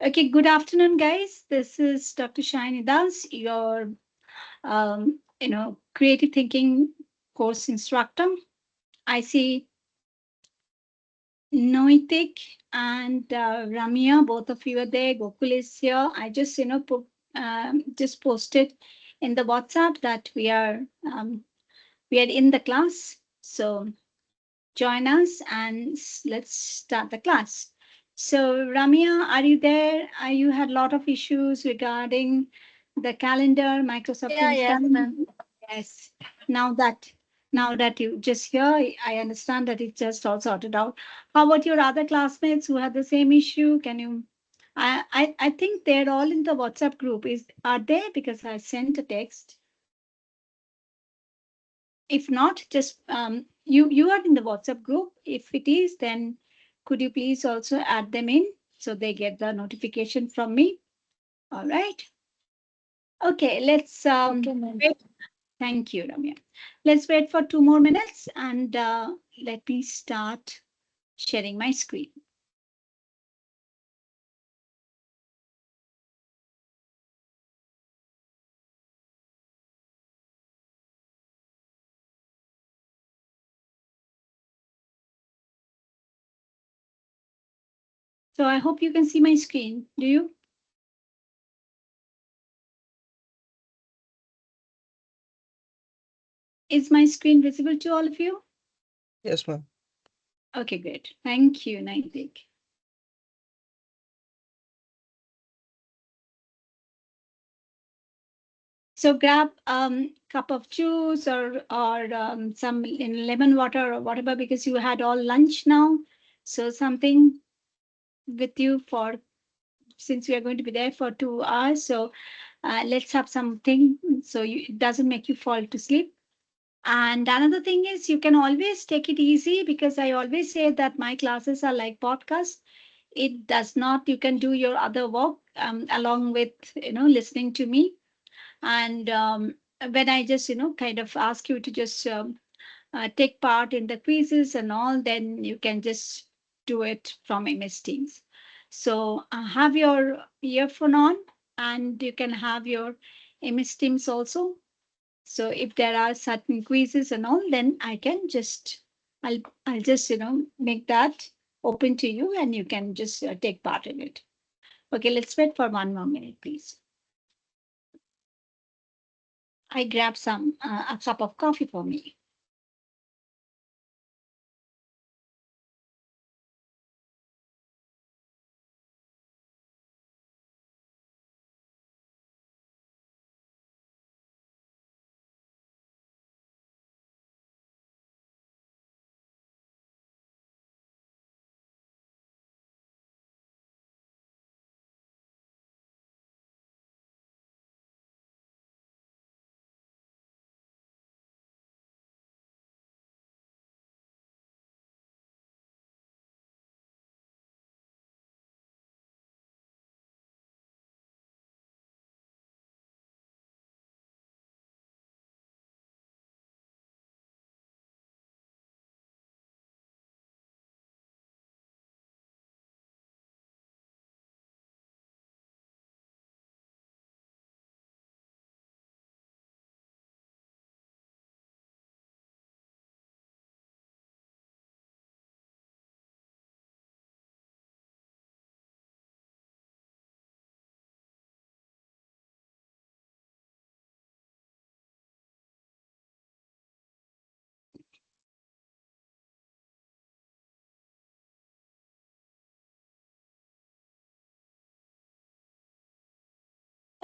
Okay, good afternoon, guys. This is Dr. Shiny Das, your creative thinking course instructor. I see Noitik and Ramya, both of you are there. Gokul is here. I just just posted in the WhatsApp that we are in the class. So join us and let's start the class. So, Ramya, are you there? You had a lot of issues regarding the calendar, Microsoft Yeah, Teams yes, calendar. ma'am. Yes. Now that now that you just here, I understand that it's just all sorted out. How about your other classmates who had the same issue? Can you? I think they're all in the WhatsApp group. Are they? Because I sent a text. If not, just you are in the WhatsApp group. If it is, then could you please also add them in so they get the notification from me? All right. Okay, let's Okay, ma'am. wait. Thank you, Ramya. Let's wait for 2 more minutes and let me start sharing my screen. So I hope you can see my screen. Do you? Is my screen visible to all of you? Yes, ma'am. Okay, great. Thank you, Naitik. So grab cup of juice or some lemon water or whatever because you had all lunch now. So something with you for since we are going to be there for 2 hours. So let's have something so it doesn't make you fall to sleep. And another thing is you can always take it easy because I always say that my classes are like podcasts. It does not. You can do your other work along with listening to me and when I just kind of ask you to just take part in the quizzes and all, then you can just do it from MS Teams. So have your earphone on and you can have your MS Teams also. So if there are certain quizzes and all, then I'll just make that open to you and you can just take part in it. Okay, let's wait for 1 more minute, please. I grab some a cup of coffee for me.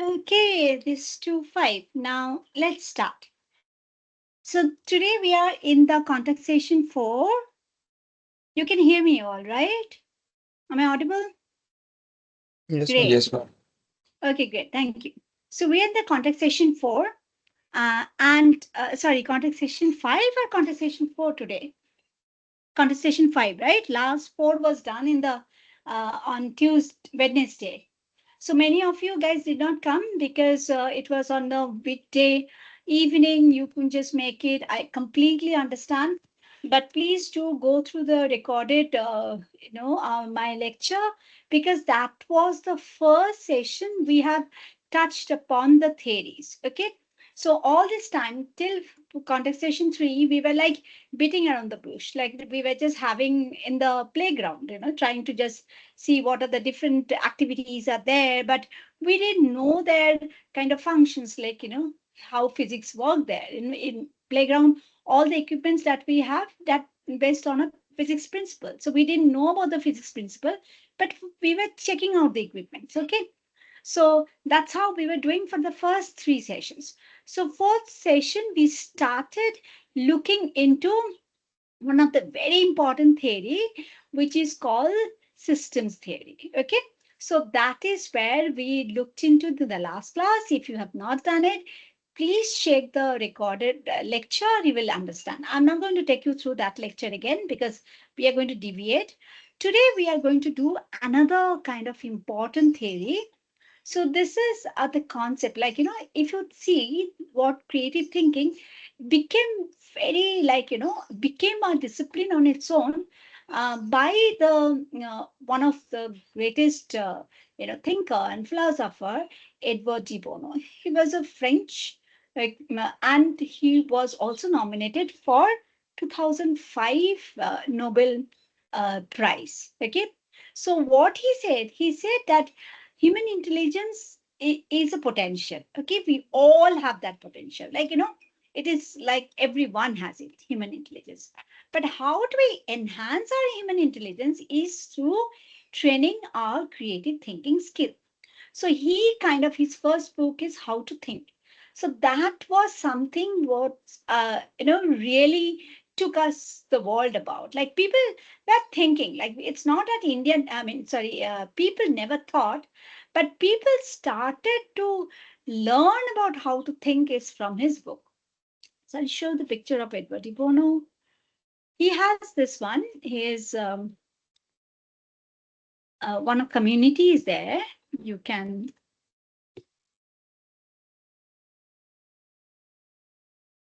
Okay, this 2 5. Now let's start. So today we are in the contact session 4. You can hear me all right? Am I audible? Yes, ma'am. Great. Yes, ma'am. Okay, great. Thank you. So we're in the contact session 4 and sorry, contact session 5 or contact session 4 today? Contact session 5, right? Last 4 was done in the on Wednesday. So many of you guys did not come because it was on the weekday evening. You couldn't just make it. I completely understand. But please do go through the recorded, my lecture, because that was the first session we have touched upon the theories. Okay. So all this time till contestation 3, we were like beating around the bush, like we were just having in the playground, trying to just see what are the different activities are there. But we didn't know their kind of functions, like, how physics work there in playground. All the equipments that we have that based on a physics principle. So we didn't know about the physics principle, but we were checking out the equipments. Okay. So that's how we were doing for the first 3 sessions. So fourth session, we started looking into one of the very important theory, which is called systems theory. Okay. So that is where we looked into the last class. If you have not done it, please check the recorded lecture. You will understand. I'm not going to take you through that lecture again because we are going to deviate. Today, we are going to do another kind of important theory. So this is the concept, like, if you see what creative thinking became very, like, became a discipline on its own by the one of the greatest thinker and philosopher, Edward de Bono. He was a French, like, and he was also nominated for 2005 Nobel Prize. Okay, so what he said that human intelligence is a potential. Okay, we all have that potential. Like, it is like everyone has it, human intelligence. But how do we enhance our human intelligence is through training our creative thinking skill. So he kind of, his first book is How to Think. So that was something what really took us the world about. Like, people were thinking, like, it's not that people never thought, but people started to learn about how to think is from his book. So I'll show the picture of Edward de Bono. He has this one. His one of community is there. You can.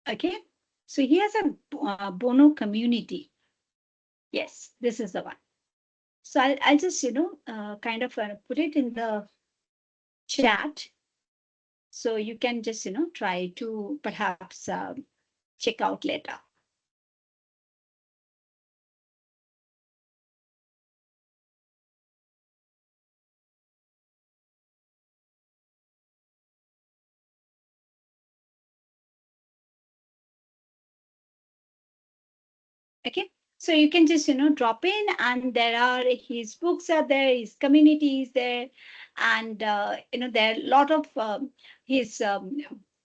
Okay, so he has a Bono community. Yes, this is the one. So I'll just, kind of put it in the chat. So you can just, try to perhaps check out later. Okay, so you can just, drop in, and there are his books are there, his community is there, and there are a lot of his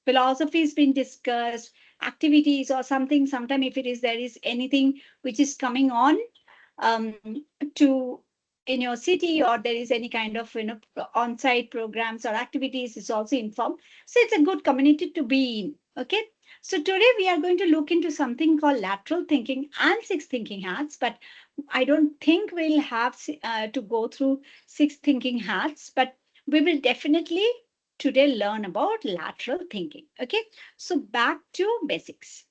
philosophies being discussed, activities or something. Sometime if it is there is anything which is coming on um, to in your city, or there is any kind of on-site programs or activities, is also informed. So it's a good community to be in. Okay. So today we are going to look into something called lateral thinking and six thinking hats, but I don't think we'll have to go through six thinking hats, but we will definitely today learn about lateral thinking. Okay, so back to basics.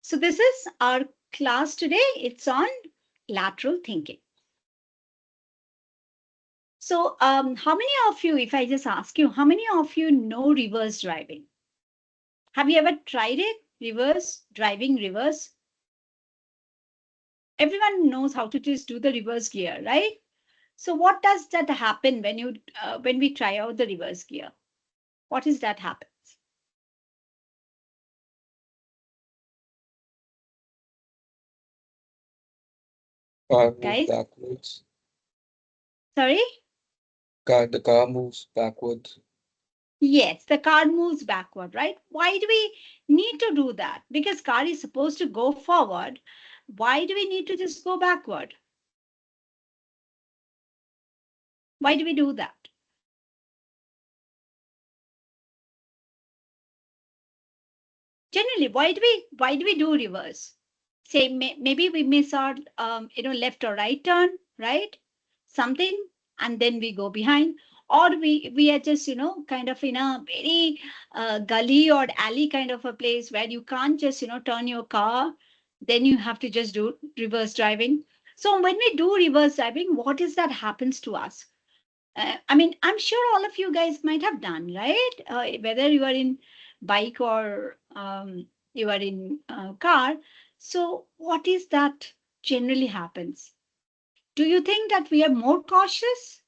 So this is our class today. It's on lateral thinking. So how many of you, if I just ask you, how many of you know reverse driving? Have you ever tried it? Reverse driving, reverse? Everyone knows how to just do the reverse gear, right? So what does that happen when we try out the reverse gear? What is that happens? Car moves Guys, backwards. sorry? The car moves backwards. Yes, the car moves backward, right? Why do we need to do that? Because car is supposed to go forward. Why do we need to just go backward? Why do we do that? Generally, why do we do reverse? Say maybe we miss our left or right turn, right? Something, and then we go behind. or we are just, kind of in a very gully or alley kind of a place where you can't just, turn your car, then you have to just do reverse driving. So when we do reverse driving, what is that happens to us? I mean, I'm sure all of you guys might have done, right? Whether you are in bike or you are in car. So what is that generally happens? Do you think that we are more cautious?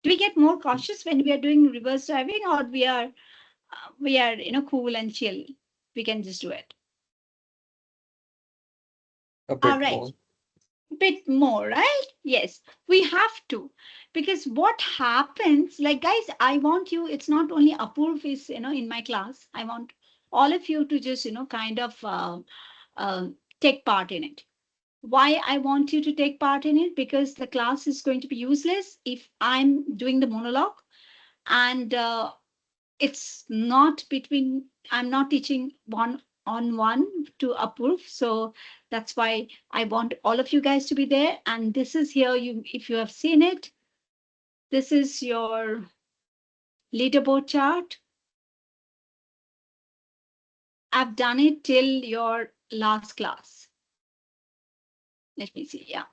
Do we get more cautious when we are doing reverse driving, or we are cool and chill? We can just do it. A All bit right. more. Bit more, right? Yes, we have to. Because what happens, like, guys, I want you, it's not only Apurv is, in my class. I want all of you to just, kind of uh, take part in it. Why I want you to take part in it? Because the class is going to be useless if I'm doing the monologue, and it's not between, I'm not teaching one on one to Apurv. So that's why I want all of you guys to be there. And this is here, you, if you have seen it, this is your leaderboard chart. I've done it till your last class. Let me see. Yeah,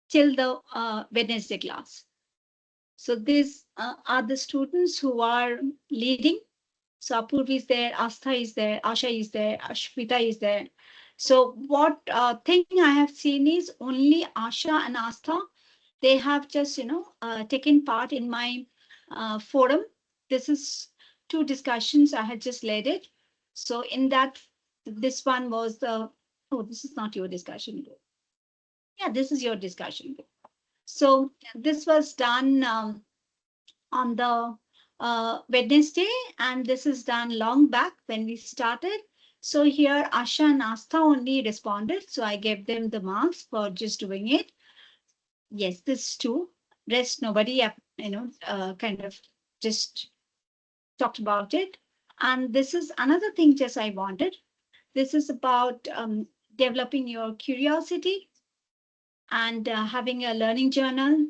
till the Wednesday class. So these are the students who are leading. So Apurv is there, Astha is there, Asha is there, Ashvita is there. So what thing I have seen is only Asha and Astha, they have just, taken part in my forum. This is 2 discussions I had just led it. So in that, this one was the, oh, this is not your discussion group. Yeah, this is your discussion group. So this was done on the Wednesday, and this is done long back when we started. So here Asha and Astha only responded, so I gave them the marks for just doing it. Yes, this too. Rest nobody, kind of just talked about it. And this is another thing just I wanted. This is about developing your curiosity and having a learning journal,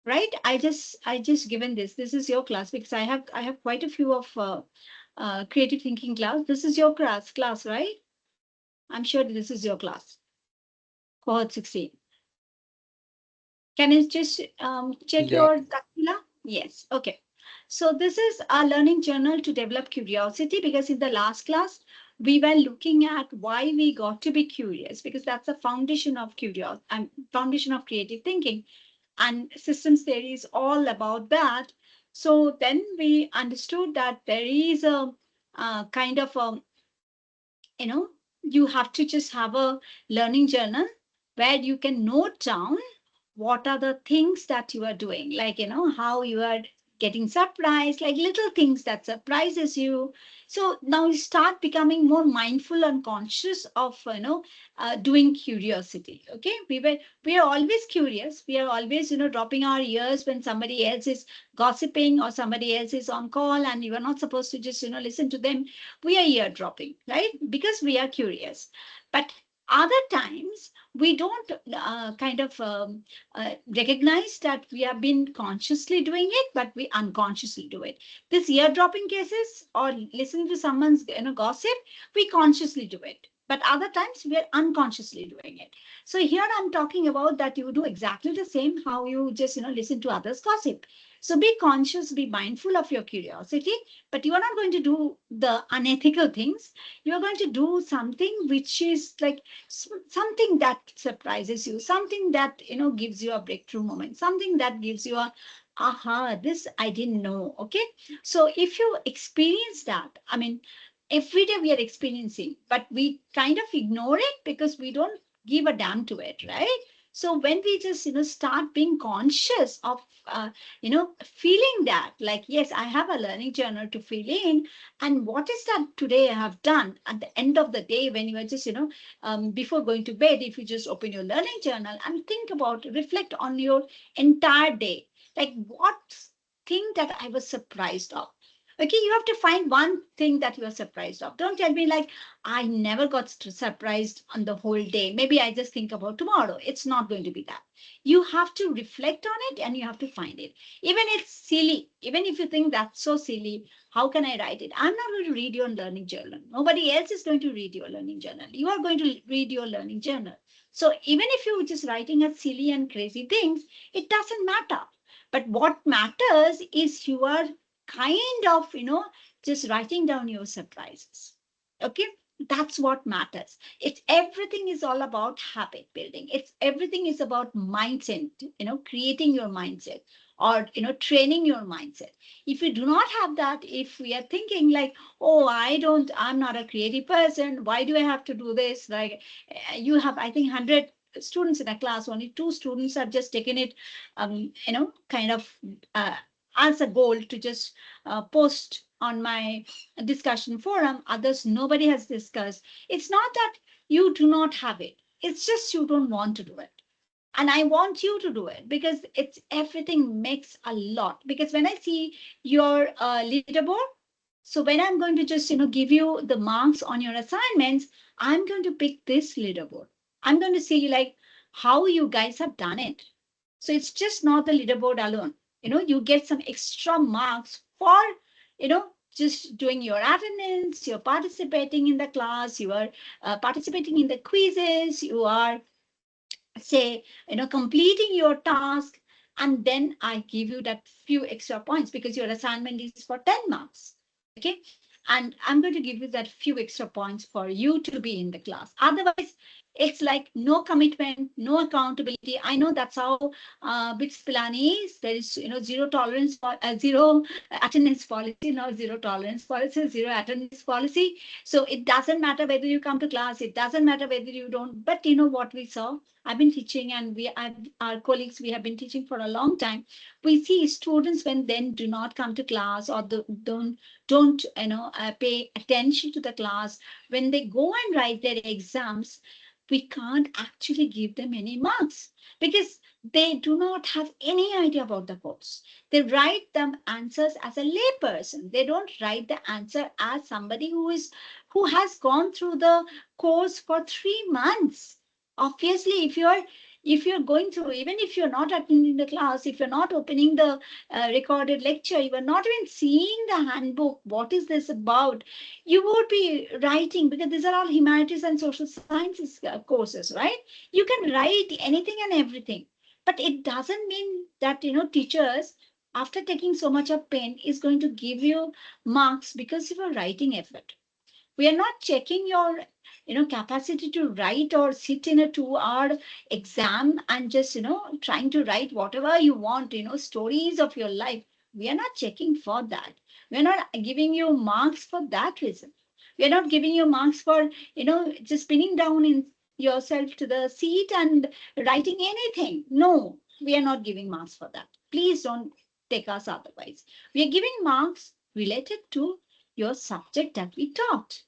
right? I just given this. This is your class because I have quite a few of creative thinking class. This is your class, right? I'm sure this is your class, cohort 16. Can you just check Yeah. your Takila? Yes. Okay. So this is a learning journal to develop curiosity, because in the last class we were looking at why we got to be curious, because that's the foundation of curiosity and foundation of creative thinking, and systems theory is all about that. So then we understood that there is a kind of a, you know, you have to just have a learning journal where you can note down what are the things that you are doing, like, how you are getting surprised, like little things that surprises you. So now you start becoming more mindful and conscious of, doing curiosity. Okay, we are always curious, we are always, dropping our ears when somebody else is gossiping or somebody else is on call and you are not supposed to just, listen to them. We are ear dropping, right? Because we are curious. But other times we don't kind of recognize that we have been consciously doing it, but we unconsciously do it. This ear dropping cases or listening to someone's, gossip, we consciously do it. But other times we are unconsciously doing it. So here I'm talking about that you do exactly the same, how you just, listen to others gossip. So be conscious, be mindful of your curiosity, but you are not going to do the unethical things. You are going to do something which is like something that surprises you, something that, gives you a breakthrough moment, something that gives you a, aha, this I didn't know. Okay. So if you experience that, I mean, every day we are experiencing, but we kind of ignore it because we don't give a damn to it, right? So when we just, start being conscious of, feeling that, like, yes, I have a learning journal to fill in, and what is that today I have done at the end of the day, when you are just, before going to bed, if you just open your learning journal and think about, reflect on your entire day, like what thing that I was surprised of, Okay, you have to find one thing that you are surprised of. Don't tell me like, I never got surprised on the whole day. Maybe I just think about tomorrow. It's not going to be that. You have to reflect on it and you have to find it. Even it's silly, even if you think that's so silly, how can I write it? I'm not going to read your learning journal. Nobody else is going to read your learning journal. You are going to read your learning journal. So even if you're just writing a silly and crazy things, it doesn't matter. But what matters is you are kind of, just writing down your surprises. Okay, that's what matters. It's everything is all about habit building. It's everything is about mindset, creating your mindset, or training your mindset. If you do not have that, if we are thinking like, oh, I'm not a creative person, why do I have to do this? Like, you have, I think, 100 students in a class, only two students have just taken it, kind of, uh, as a goal to just post on my discussion forum. Others, nobody has discussed. It's not that you do not have it. It's just you don't want to do it. And I want you to do it because it's everything makes a lot. Because when I see your leaderboard, so when I'm going to just, give you the marks on your assignments, I'm going to pick this leaderboard. I'm going to see like how you guys have done it. So it's just not the leaderboard alone. You get some extra marks for, just doing your attendance, you're participating in the class, you are participating in the quizzes, you are, say, completing your task. And then I give you that few extra points because your assignment is for 10 marks. Okay. And I'm going to give you that few extra points for you to be in the class. Otherwise, it's like no commitment, no accountability. I know that's how BITS Pilani is. There is, zero tolerance for zero attendance policy, not zero tolerance policy, zero attendance policy. So it doesn't matter whether you come to class. It doesn't matter whether you don't. But you know what we saw? I've been teaching, and our colleagues, we have been teaching for a long time. We see students when then do not come to class, or don't pay attention to the class. When they go and write their exams, we can't actually give them any marks because they do not have any idea about the course. They write them answers as a layperson. They don't write the answer as somebody who has gone through the course for 3 months. Obviously, if you're going through, even if you're not attending the class, if you're not opening the recorded lecture, you are not even seeing the handbook, what is this about, you would be writing, because these are all humanities and social sciences courses, right? You can write anything and everything, but it doesn't mean that teachers, after taking so much of pain, is going to give you marks because of your writing effort. We are not checking your capacity to write or sit in a 2 hour exam and just trying to write whatever you want, stories of your life. We are not checking for that. We're not giving you marks for that reason. We are not giving you marks for just pinning down in yourself to the seat and writing anything. No, we are not giving marks for that. Please don't take us otherwise. We are giving marks related to your subject that we taught.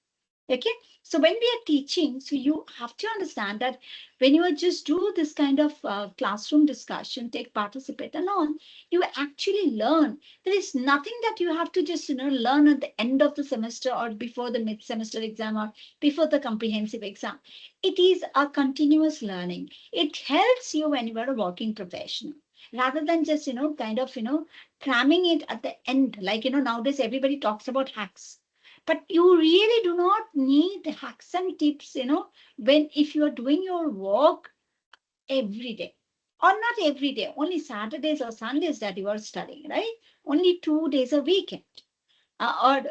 Okay, so when we are teaching, so you have to understand that when you just do this kind of classroom discussion, take participate and all, you actually learn. There is nothing that you have to just learn at the end of the semester or before the mid semester exam or before the comprehensive exam. It is a continuous learning. It helps you when you are a working professional, rather than just kind of cramming it at the end. Like nowadays everybody talks about hacks, but you really do not need the hacks and tips, when if you are doing your work every day, or not every day, only Saturdays or Sundays that you are studying, right? Only 2 days a weekend, or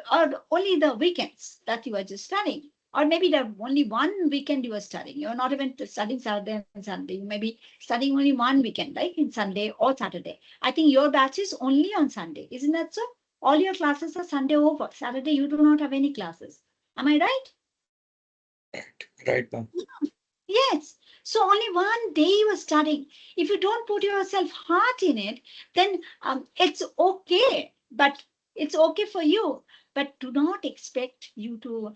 only the weekends that you are just studying. Or maybe the only one weekend you are studying. You're not even studying Saturday and Sunday. You may be studying only one weekend, like in Sunday or Saturday. I think your batch is only on Sunday. Isn't that so? All your classes are Sunday over. Saturday, you do not have any classes. Am I right? Right. Right, ma'am. Yes. So only one day you are studying. If you don't put yourself heart in it, then it's okay. But it's okay for you. But do not expect you to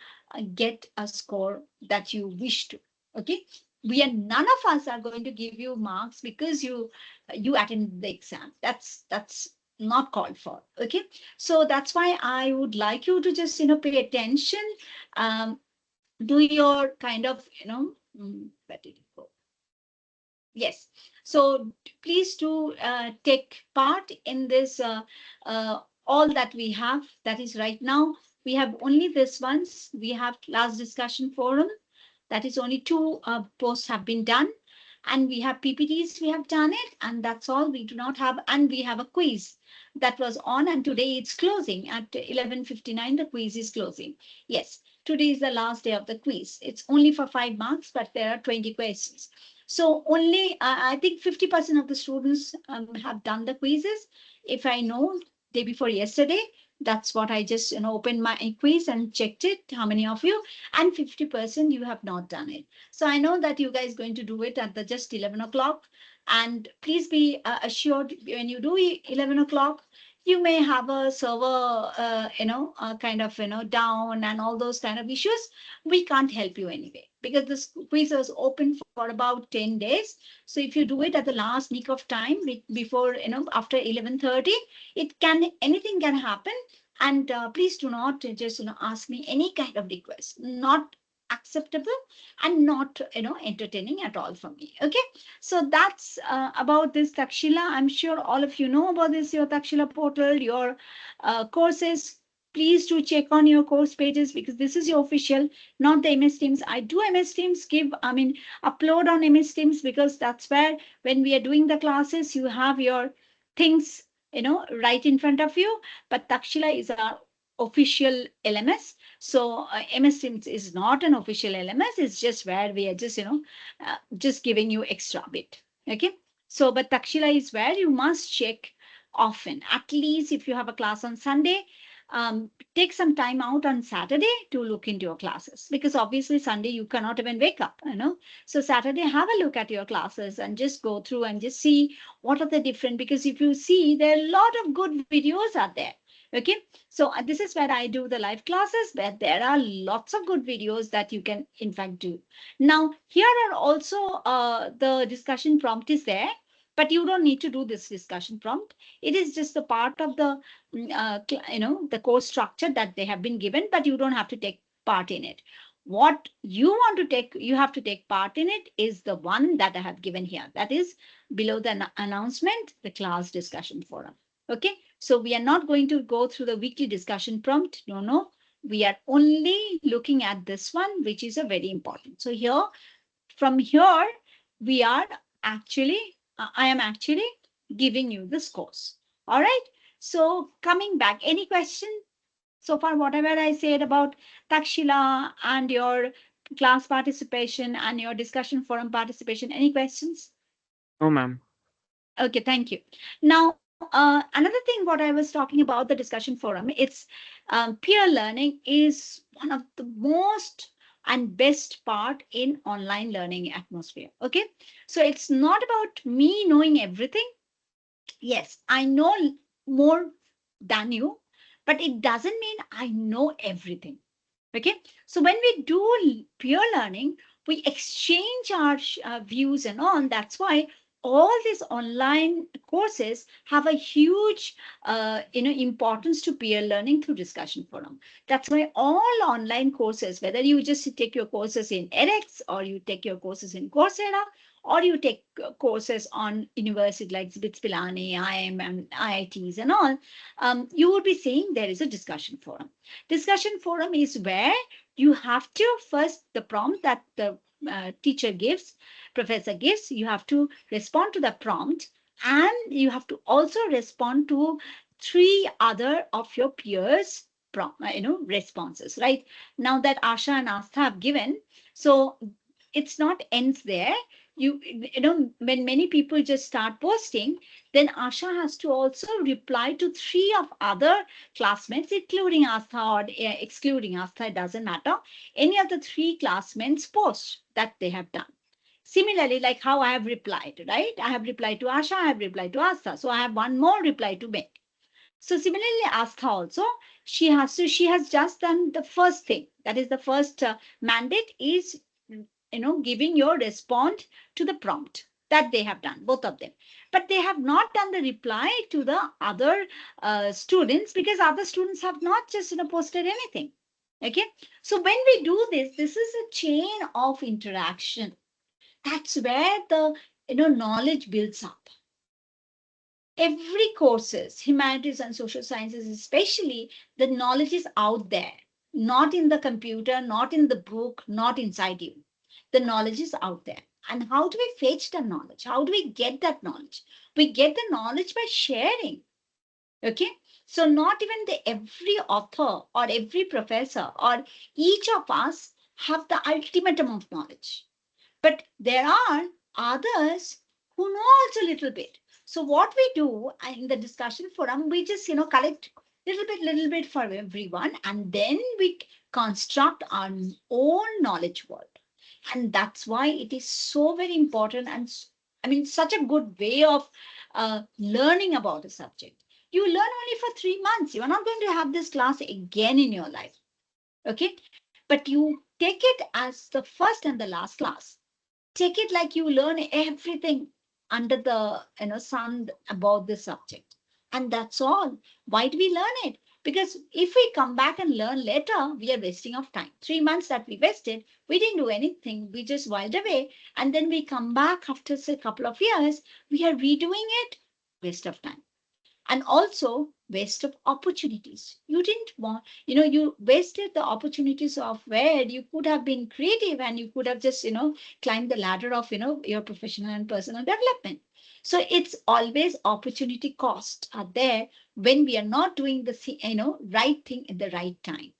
get a score that you wish to. Okay. None of us are going to give you marks because you attend the exam. That's not called for. Okay, so that's why I would like you to just pay attention, um, do your kind of where did it go? Yes. So please do take part in this, all that we have. That is right now, we have only this once. We have class discussion forum. That is only two posts have been done. And we have PPTs, we have done it. And that's all. We do not have, and we have a quiz that was on. And today it's closing at 11:59. The quiz is closing. Yes. Today is the last day of the quiz. It's only for 5 marks, but there are 20 questions. So only, I think 50% of the students have done the quizzes. If I know day before yesterday, that's what I just opened my quiz and checked it, how many of you, and 50% you have not done it. So I know that you guys going to do it at the just 11 o'clock. And please be assured, when you do 11 o'clock, you may have a server, kind of, down and all those kind of issues. We can't help you anyway because this quiz was open for about 10 days. So if you do it at the last week of time before, after 11:30, it can, anything can happen. And please do not just, ask me any kind of request, not acceptable and not, entertaining at all for me. Okay. So that's about this Takshila. I'm sure all of you know about this, your Takshila portal, your courses. Please do check on your course pages because this is your official, not the MS Teams. I do MS Teams, upload on MS Teams because that's where, when we are doing the classes, you have your things, right in front of you. But Takshila is our official LMS. So MS Teams is not an official LMS. It's just where we are just, just giving you extra bit. Okay. So, but Takshila is where you must check often. At least if you have a class on Sunday, take some time out on Saturday to look into your classes, because obviously Sunday you cannot even wake up, So Saturday, have a look at your classes and just go through and just see what are the different, because if you see, there are a lot of good videos out there. Okay, so this is where I do the live classes, where there are lots of good videos that you can in fact do. Now, here are also the discussion prompt is there, but you don't need to do this discussion prompt. It is just a part of the, the course structure that they have been given, but you don't have to take part in it. What you want to take, you have to take part in it is the one that I have given here. That is below the announcement, the class discussion forum. Okay, so we are not going to go through the weekly discussion prompt. No. We are only looking at this one, which is a very important. So here, from here, we are actually, I am actually giving you this course. All right. So coming back, any question so far, whatever I said about Takshila and your class participation and your discussion forum participation, any questions? No, ma'am. Okay, thank you. Now, another thing, what I was talking about the discussion forum, it's peer learning is one of the most and best part in online learning atmosphere. Okay, so it's not about me knowing everything. Yes, I know more than you, but it doesn't mean I know everything. Okay, so when we do peer learning, we exchange our views and on. That's why all these online courses have a huge, importance to peer learning through discussion forum. That's why all online courses, whether you just take your courses in edX or you take your courses in Coursera, or you take courses on university like BITS Pilani, IIM, and IITs and all, you would be seeing there is a discussion forum. Discussion forum is where you have to first, the prompt that the teacher gives, professor gives, you have to respond to the prompt, and you have to also respond to 3 other of your peers responses. Right now that Asha and Astha have given, so it's not ends there. When many people just start posting, then Asha has to also reply to 3 of other classmates, including Astha or excluding Astha, it doesn't matter. Any of the 3 classmates post that they have done. Similarly, like how I have replied, right? I have replied to Asha, I have replied to Astha. So I have one more reply to make. So similarly, Astha also, she has just done the first thing. That is the first mandate is, giving your response to the prompt. That they have done, both of them. But they have not done the reply to the other students, because other students have not just posted anything. Okay. So when we do this, this is a chain of interaction. That's where the knowledge builds up. Every courses, humanities and social sciences especially, the knowledge is out there, not in the computer, not in the book, not inside you. The knowledge is out there. And how do we fetch the knowledge? How do we get that knowledge? We get the knowledge by sharing. Okay. So not even the every author or every professor or each of us have the ultimate amount of knowledge. But there are others who know also a little bit. So what we do in the discussion forum, we just collect little bit for everyone, and then we construct our own knowledge world. And that's why it is so very important, and I mean such a good way of learning about a subject. You learn only for 3 months. You are not going to have this class again in your life. Okay. But you take it as the first and the last class. Take it like you learn everything under the sun about the subject, and that's all. Why do we learn it? Because if we come back and learn later, we are wasting of time. 3 months that we wasted, we didn't do anything, we just whiled away, and then we come back after say, a couple of years, we are redoing it. Waste of time. And also waste of opportunities. You didn't want, you wasted the opportunities of where you could have been creative, and you could have just climbed the ladder of your professional and personal development. So it's always opportunity costs are there when we are not doing the right thing at the right time.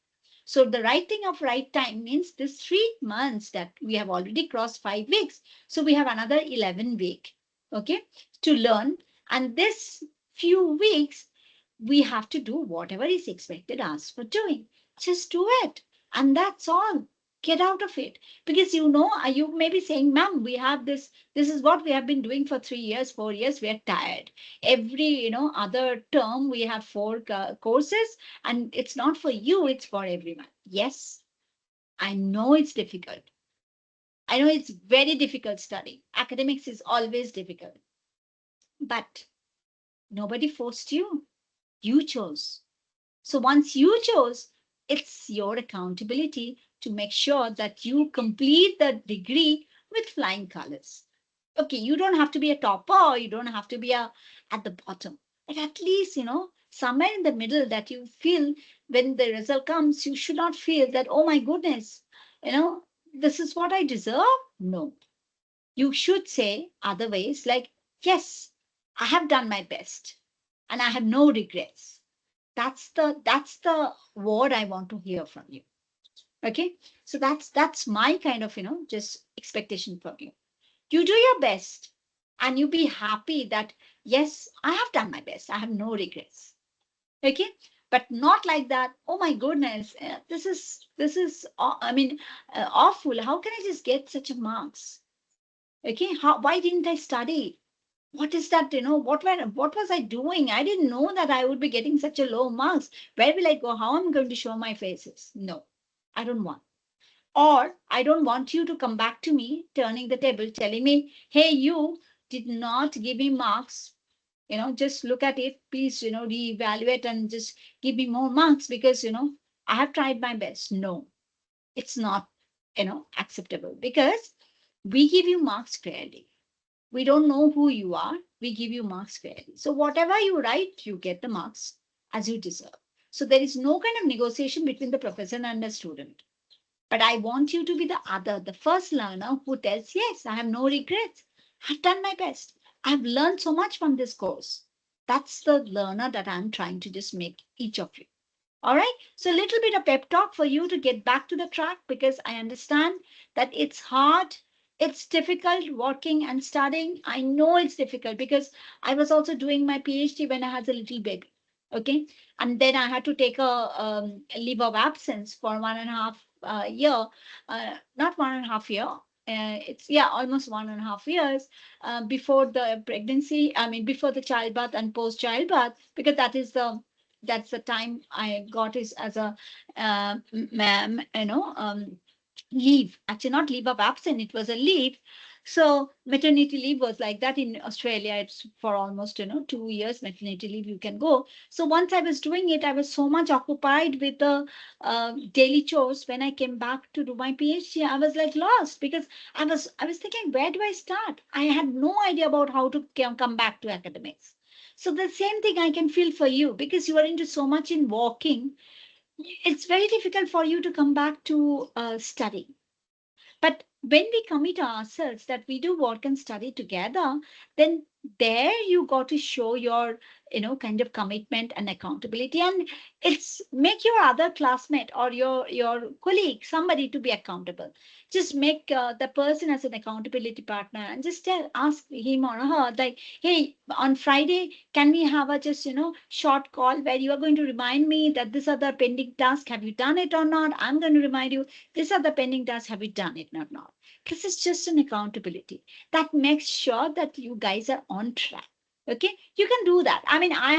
So the right thing of right time means this 3 months that we have already crossed 5 weeks. So we have another 11 week, okay, to learn. And this few weeks, we have to do whatever is expected us for doing. Just do it. And that's all. Get out of it. Because you may be saying, ma'am, we have this is what we have been doing for 3 years, 4 years. We are tired. Every, other term, we have four courses, and it's not for you, it's for everyone. Yes, I know it's difficult. I know it's very difficult studying. Academics is always difficult. But nobody forced you. You chose. So once you chose, it's your accountability to make sure that you complete the degree with flying colors. Okay, you don't have to be a topper, or you don't have to be at the bottom. But at least, somewhere in the middle, that you feel when the result comes, you should not feel that, oh my goodness, this is what I deserve. No, you should say other ways like, yes, I have done my best and I have no regrets. That's the word I want to hear from you. Okay. So that's my kind of just expectation from you. You do your best, and you be happy that yes, I have done my best, I have no regrets. Okay. But not like that, oh my goodness, this is I mean awful, how can I just get such a marks? Okay. Why didn't I study? What is that? What was I doing? I didn't know that I would be getting such a low marks. Where will I go? How am I going to show my faces? No, I don't want. Or I don't want you to come back to me, turning the table, telling me, hey, you did not give me marks. Just look at it, please, reevaluate and just give me more marks because, I have tried my best. No, it's not, acceptable, because we give you marks fairly. We don't know who you are. We give you marks fairly. So whatever you write, you get the marks as you deserve. So there is no kind of negotiation between the professor and the student. But I want you to be the first learner who tells, yes, I have no regrets. I've done my best. I've learned so much from this course. That's the learner that I'm trying to just make each of you. All right. So a little bit of pep talk for you to get back to the track, because I understand that it's hard. It's difficult working and studying. I know it's difficult because I was also doing my PhD when I had a little baby. Okay. And then I had to take a leave of absence for 1.5 year, not 1.5 year. It's almost 1.5 years before the pregnancy. I mean, before the childbirth and post childbirth, because that's the time I got is as a ma'am, leave. Actually, not leave of absence. It was a leave So maternity leave was like that in Australia. It's for almost 2 years maternity leave you can go. So once I was doing it, I was so much occupied with the daily chores. When I came back to do my PhD, I was like lost because I was thinking, where do I start? I had no idea about how to come back to academics. So the same thing I can feel for you because you are into so much in walking. It's very difficult for you to come back to study. But when we commit ourselves that we do work and study together, then there you got to show your, kind of commitment and accountability. And it's make your other classmate or your colleague, somebody to be accountable. Just make the person as an accountability partner and just ask him or her like, hey, on Friday, can we have a just, short call where you are going to remind me that this other pending task, have you done it or not? I'm going to remind you these are the pending tasks. Have you done it or not? This is just an accountability that makes sure that you guys are on track. Okay, you can do that. I mean, I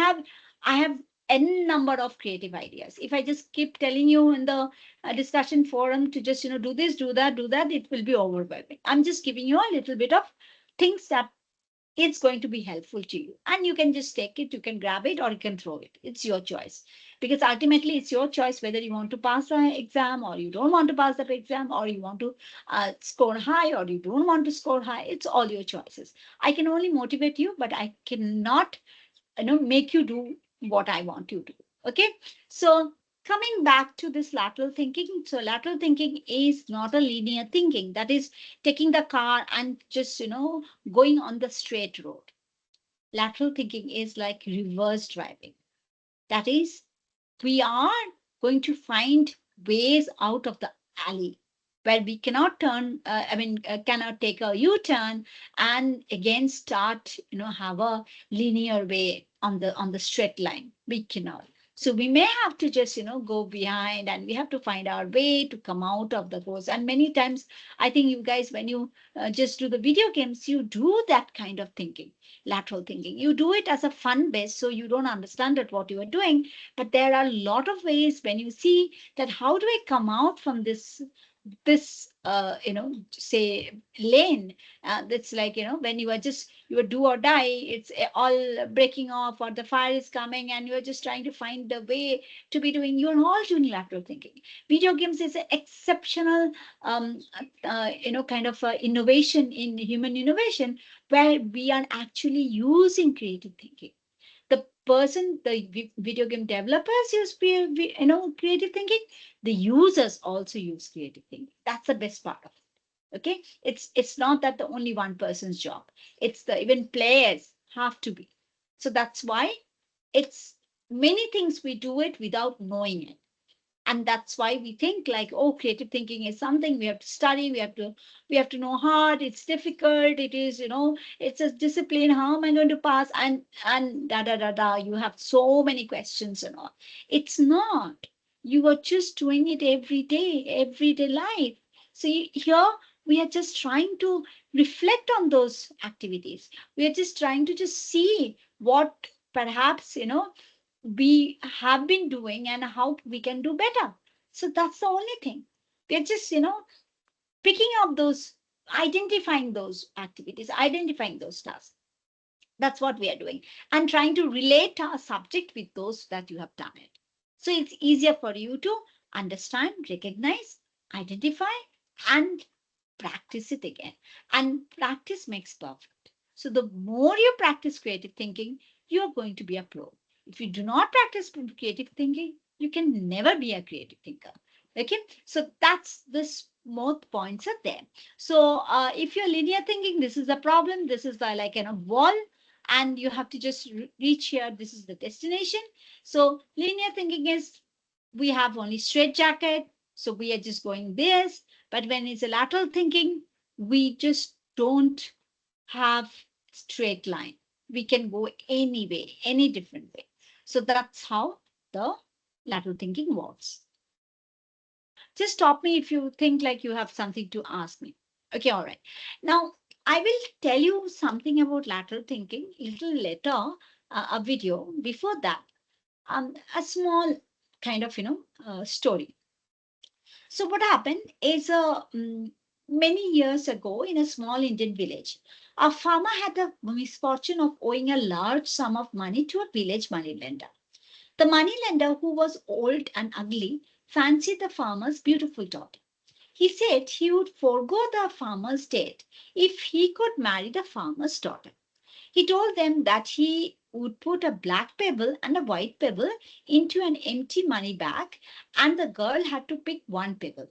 have n number of creative ideas. If I just keep telling you in the discussion forum to just do this, do that, it will be overwhelming. I'm just giving you a little bit of things that it's going to be helpful to you and you can just take it, you can grab it or you can throw it. It's your choice because ultimately it's your choice whether you want to pass the exam or you don't want to pass the exam or you want to score high or you don't want to score high. It's all your choices. I can only motivate you but I cannot make you do what I want you to do. Okay, so coming back to this lateral thinking, so lateral thinking is not a linear thinking, that is taking the car and just going on the straight road. Lateral thinking is like reverse driving, that is we are going to find ways out of the alley where we cannot turn cannot take a u-turn and again start have a linear way on the straight line. We cannot. So we may have to just go behind and we have to find our way to come out of the course. And many times I think you guys when you just do the video games you do that kind of thinking, lateral thinking. You do it as a fun base so you don't understand that what you are doing, but there are a lot of ways when you see that how do I come out from this say lane. That's like when you are just you are do or die, it's all breaking off or the fire is coming and you're just trying to find the way to be doing. You're all doing lateral thinking. Video games is an exceptional kind of innovation in human innovation where we are actually using creative thinking. The video game developers use creative thinking. The users also use creative thinking. That's the best part of it. Okay, it's not that the only one person's job. It's the even players have to be. So that's why it's many things we do it without knowing it. And that's why we think like, oh, creative thinking is something we have to study, we have to know hard, it's difficult, it is it's a discipline, how am I going to pass, and da da da da, you have so many questions and all. It's not. You are just doing it everyday life. So here we are just trying to reflect on those activities. We are just trying to just see what perhaps we have been doing and how we can do better. So that's the only thing. We're just, picking up those, identifying those activities, identifying those tasks. That's what we are doing. And trying to relate our subject with those that you have done it. So it's easier for you to understand, recognize, identify, and practice it again. And practice makes perfect. So the more you practice creative thinking, you're going to be a pro. If you do not practice creative thinking, you can never be a creative thinker. Okay, so that's this both points are there. So if you're linear thinking, this is the problem. This is the like wall, and you have to just reach here. This is the destination. So linear thinking is we have only straight jacket, so we are just going this. But when it's a lateral thinking, we just don't have straight line. We can go any way, any different way. So that's how the lateral thinking works. Just stop me if you think like you have something to ask me. Okay, all right. Now, I will tell you something about lateral thinking a little later, a video. Before that, a small kind of, story. So what happened is Many years ago, in a small Indian village, a farmer had the misfortune of owing a large sum of money to a village moneylender. The moneylender, who was old and ugly, fancied the farmer's beautiful daughter. He said he would forego the farmer's debt if he could marry the farmer's daughter. He told them that he would put a black pebble and a white pebble into an empty money bag, and the girl had to pick one pebble.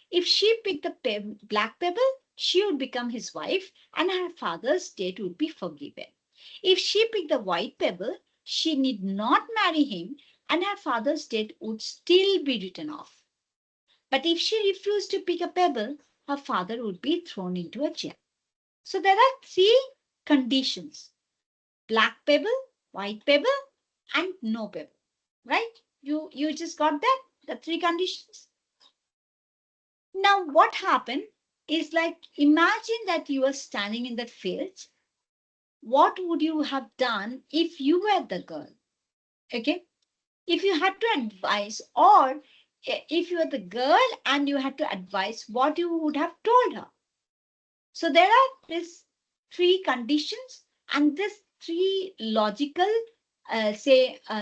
If she picked the black pebble, she would become his wife and her father's debt would be forgiven. If she picked the white pebble, she need not marry him and her father's debt would still be written off. But if she refused to pick a pebble, her father would be thrown into a jail. So there are three conditions: black pebble, white pebble, and no pebble. Right? You just got that? The three conditions. Now, what happened is, like, imagine that you are standing in that field. What would you have done if you were the girl? Okay. If you had to advise, or if you were the girl and you had to advise, what you would have told her. So there are these three conditions and these three logical,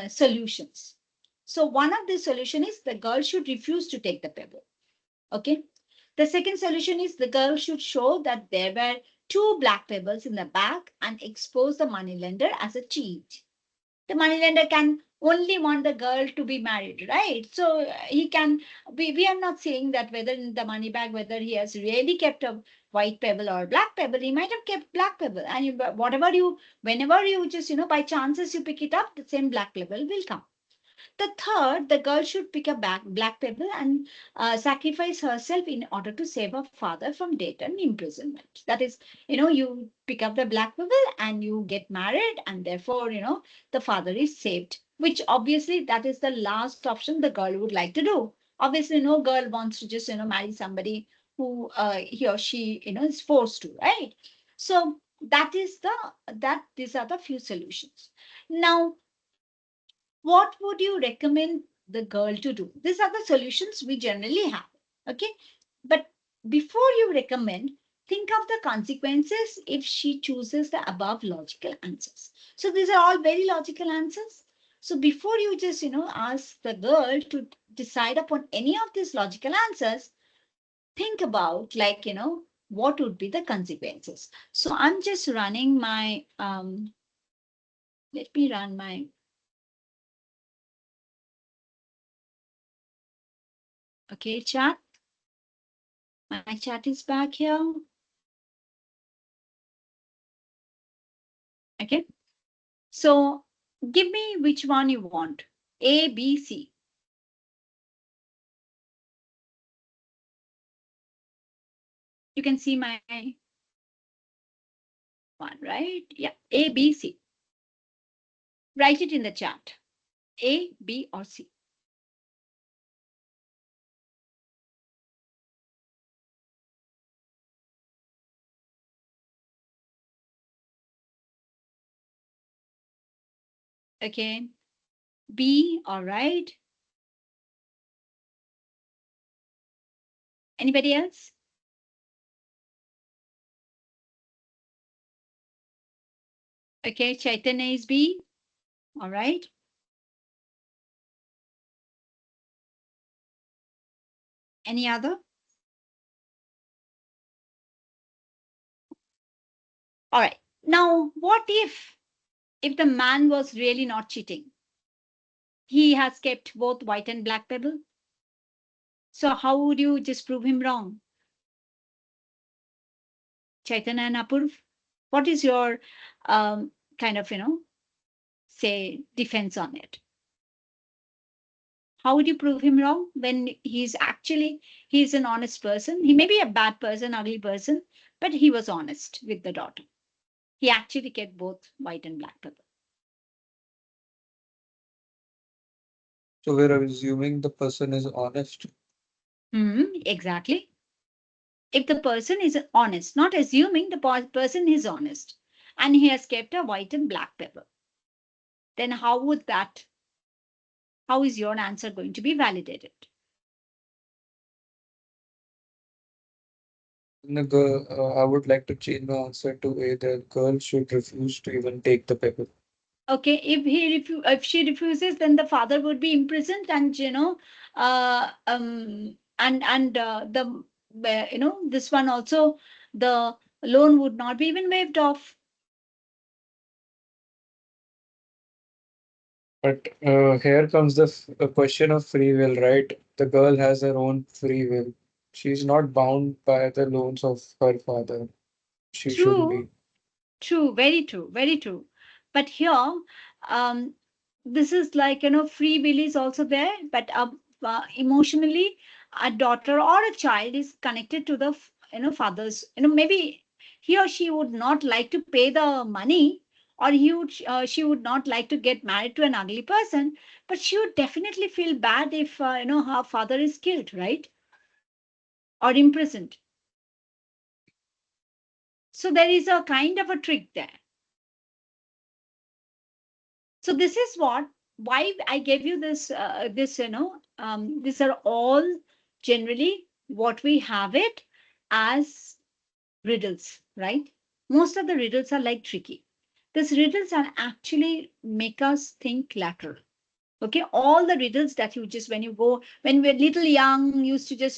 solutions. So one of the solution is the girl should refuse to take the pebble. Okay. The second solution is the girl should show that there were two black pebbles in the bag and expose the moneylender as a cheat. The moneylender can only want the girl to be married, right? So he can, we are not saying that whether in the money bag, whether he has really kept a white pebble or black pebble, he might have kept black pebble. And you, whatever you, whenever you just, by chances you pick it up, the same black pebble will come. The third, the girl should pick a black pebble and sacrifice herself in order to save her father from death and imprisonment. That is, you pick up the black pebble and you get married, and therefore, the father is saved. Which obviously that is the last option the girl would like to do. Obviously, no girl wants to just marry somebody who he or she is forced to, right? So these are the few solutions. Now, what would you recommend the girl to do? These are the solutions we generally have. Okay. But before you recommend, think of the consequences if she chooses the above logical answers. So these are all very logical answers. So before you just, ask the girl to decide upon any of these logical answers, think about, like, what would be the consequences. So I'm just running my, let me run my okay chat. My chat is back here. Okay. So give me which one you want. A, B, C. You can see my one, right? Yeah. A, B, C. Write it in the chat. A, B, or C. Okay. B, all right. Anybody else? Okay, Chaitanya is B. All right. Any other? All right. Now, what if the man was really not cheating? He has kept both white and black pebble. So how would you just prove him wrong? Chaitanya and Apurv, what is your kind of, say, defense on it? How would you prove him wrong when he's an honest person? He may be a bad person, ugly person, but he was honest with the daughter. He actually kept both white and black pepper. So we're assuming the person is honest. Exactly. If the person is honest, not assuming the person is honest, and he has kept a white and black pepper, then how is your answer going to be validated? The girl, I would like to change my answer to A. The girl should refuse to even take the pebble. Okay, if she refuses, then the father would be imprisoned, and the this one also, the loan would not be even waived off. But here comes the question of free will, right? The girl has her own free will. She's not bound by the loans of her father. She shouldn't True, be. true, very true, very true. But here, um, this is like, free will is also there, but emotionally, a daughter or a child is connected to the, father's, maybe he or she would not like to pay the money, or she would not like to get married to an ugly person, but she would definitely feel bad if, her father is killed, right? Or imprisoned. So there is a kind of a trick there. So this is why I gave you this, these are all generally what we have it as riddles, right? Most of the riddles are like tricky. These riddles are actually make us think lateral. Okay, all the riddles that you just, when you go, when we're little young, used to just,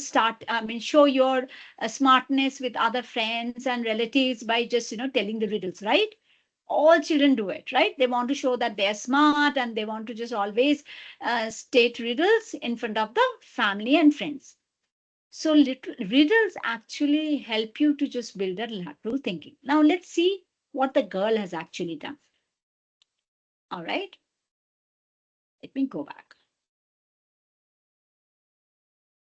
start, I mean, show your smartness with other friends and relatives by just, telling the riddles, right? All children do it, right? They want to show that they're smart, and they want to just always state riddles in front of the family and friends. So little riddles actually help you to just build that lateral thinking. Now let's see what the girl has actually done. All right, let me go back.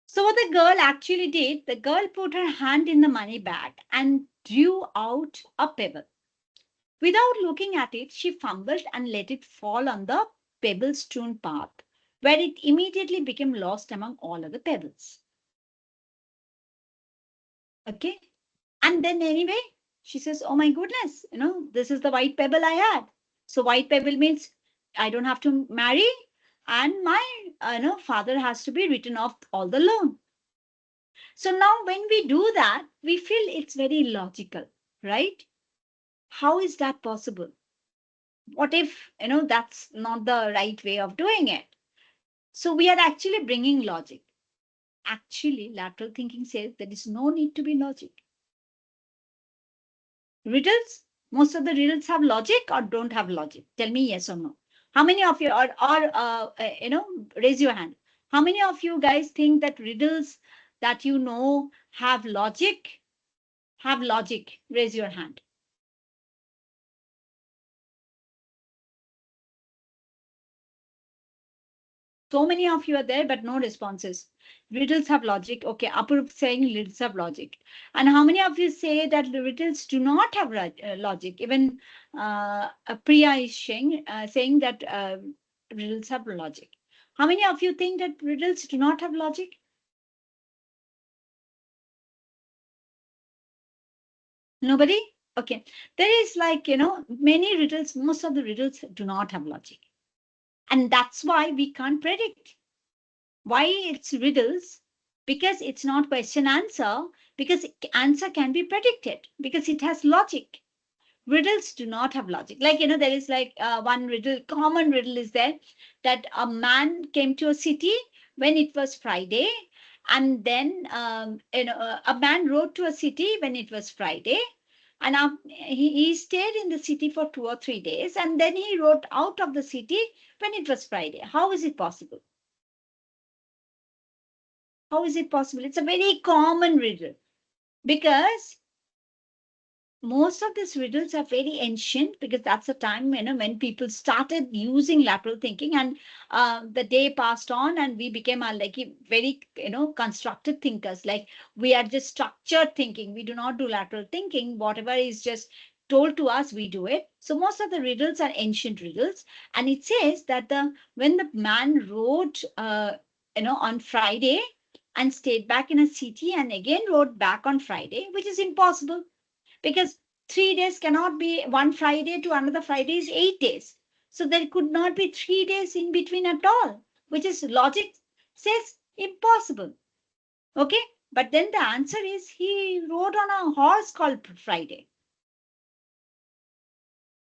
So what the girl actually did, the girl put her hand in the money bag and drew out a pebble. Without looking at it, she fumbled and let it fall on the pebble-strewn path, where it immediately became lost among all other pebbles. Okay. And then anyway, she says, oh my goodness, this is the white pebble I had. So white pebble means I don't have to marry, and my father has to be written off all the loan. So now when we do that, we feel it's very logical, right? How is that possible? What if, that's not the right way of doing it? So we are actually bringing logic. Actually, lateral thinking says there is no need to be logic. Riddles, most of the riddles have logic or don't have logic. Tell me yes or no. How many of you raise your hand. How many of you guys think that riddles that have logic? Have logic? Raise your hand. So many of you are there, but no responses. Riddles have logic. Okay, Apurup saying riddles have logic. And how many of you say that the riddles do not have logic? Even Priya is saying that riddles have logic. How many of you think that riddles do not have logic? Nobody? Okay. There is many riddles, most of the riddles do not have logic. And that's why we can't predict. Why it's riddles? Because it's not question answer, because answer can be predicted, because it has logic. Riddles do not have logic. There is one riddle, common riddle is there, that a man came to a city when it was Friday, and then a man rode to a city when it was Friday, and he stayed in the city for 2 or 3 days, and then he rode out of the city when it was Friday. How is it possible? How is it possible? It's a very common riddle, because most of these riddles are very ancient, because that's the time when people started using lateral thinking, and the day passed on, and we became very constructed thinkers. Like, we are just structured thinking. We do not do lateral thinking. Whatever is just told to us, we do it. So most of the riddles are ancient riddles, and it says that when the man rode on Friday and stayed back in a city, and again rode back on Friday, which is impossible, because 3 days cannot be, one Friday to another Friday is 8 days. So there could not be 3 days in between at all, which is logic says impossible. Okay, but then the answer is he rode on a horse called Friday.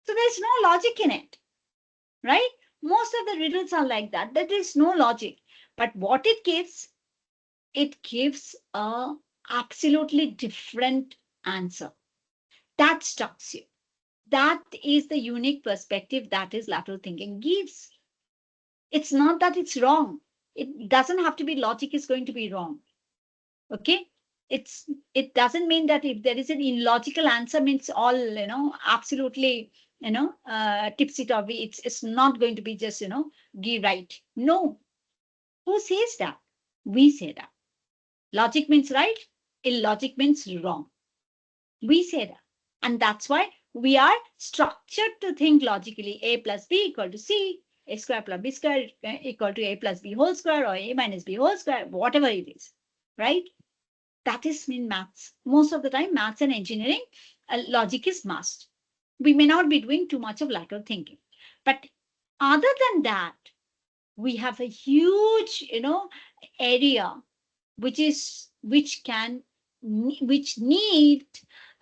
So there's no logic in it, right? Most of the riddles are like that. There is no logic. But what it gives a absolutely different answer that stucks you. That is the unique perspective that is lateral thinking gives. It's not that it's wrong. It doesn't have to be logic is going to be wrong. Okay. It doesn't mean that if there is an illogical answer means all, absolutely, tipsy-turvy. It's not going to be just, give right. No. Who says that? We say that. Logic means right. Illogic means wrong. We say that. And that's why we are structured to think logically. A plus B equal to C, A square plus B square equal to A plus B whole square or A minus B whole square, whatever it is, right? That is in maths. Most of the time, maths and engineering, logic is must. We may not be doing too much of lateral thinking. But other than that, we have a huge, area which need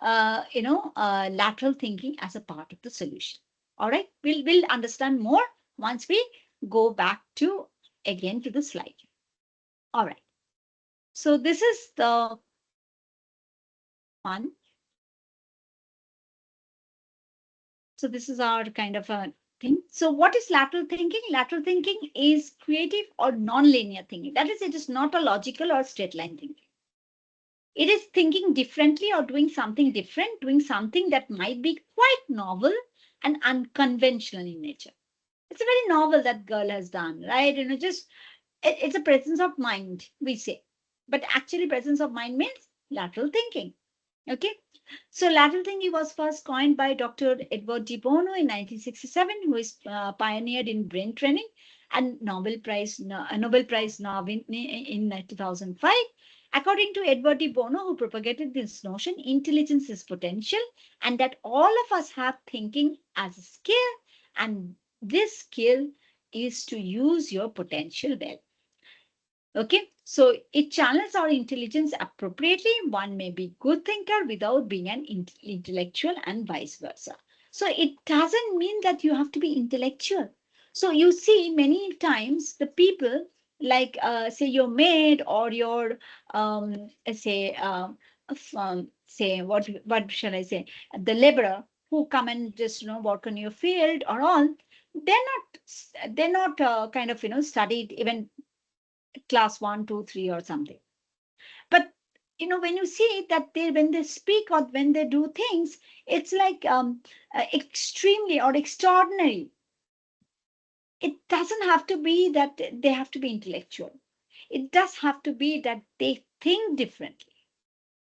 lateral thinking as a part of the solution. All right, we'll understand more once we go back to again to the slide. All right, so this is the one. So this is our kind of a thing. So what is lateral thinking? Lateral thinking is creative or non-linear thinking. That is, it is not a logical or straight line thinking. It is thinking differently or doing something different, doing something that might be quite novel and unconventional in nature. It's a very novel that girl has done, right? It's a presence of mind, we say. But actually, presence of mind means lateral thinking. Okay. So lateral thinking was first coined by Dr. Edward de Bono in 1967, who is pioneered in brain training and Nobel Prize now in 2005. According to Edward de Bono, who propagated this notion, intelligence is potential and that all of us have thinking as a skill, and this skill is to use your potential well. Okay, so it channels our intelligence appropriately. One may be good thinker without being an intellectual and vice versa. So it doesn't mean that you have to be intellectual. So you see many times the people like say your maid or your say what shall I say, the laborer who come and just work on your field or all, they're not kind of studied even class 1, 2, 3 or something. But when you see that when they speak or when they do things, it's like extremely or extraordinary. It doesn't have to be that they have to be intellectual. It does have to be that they think differently.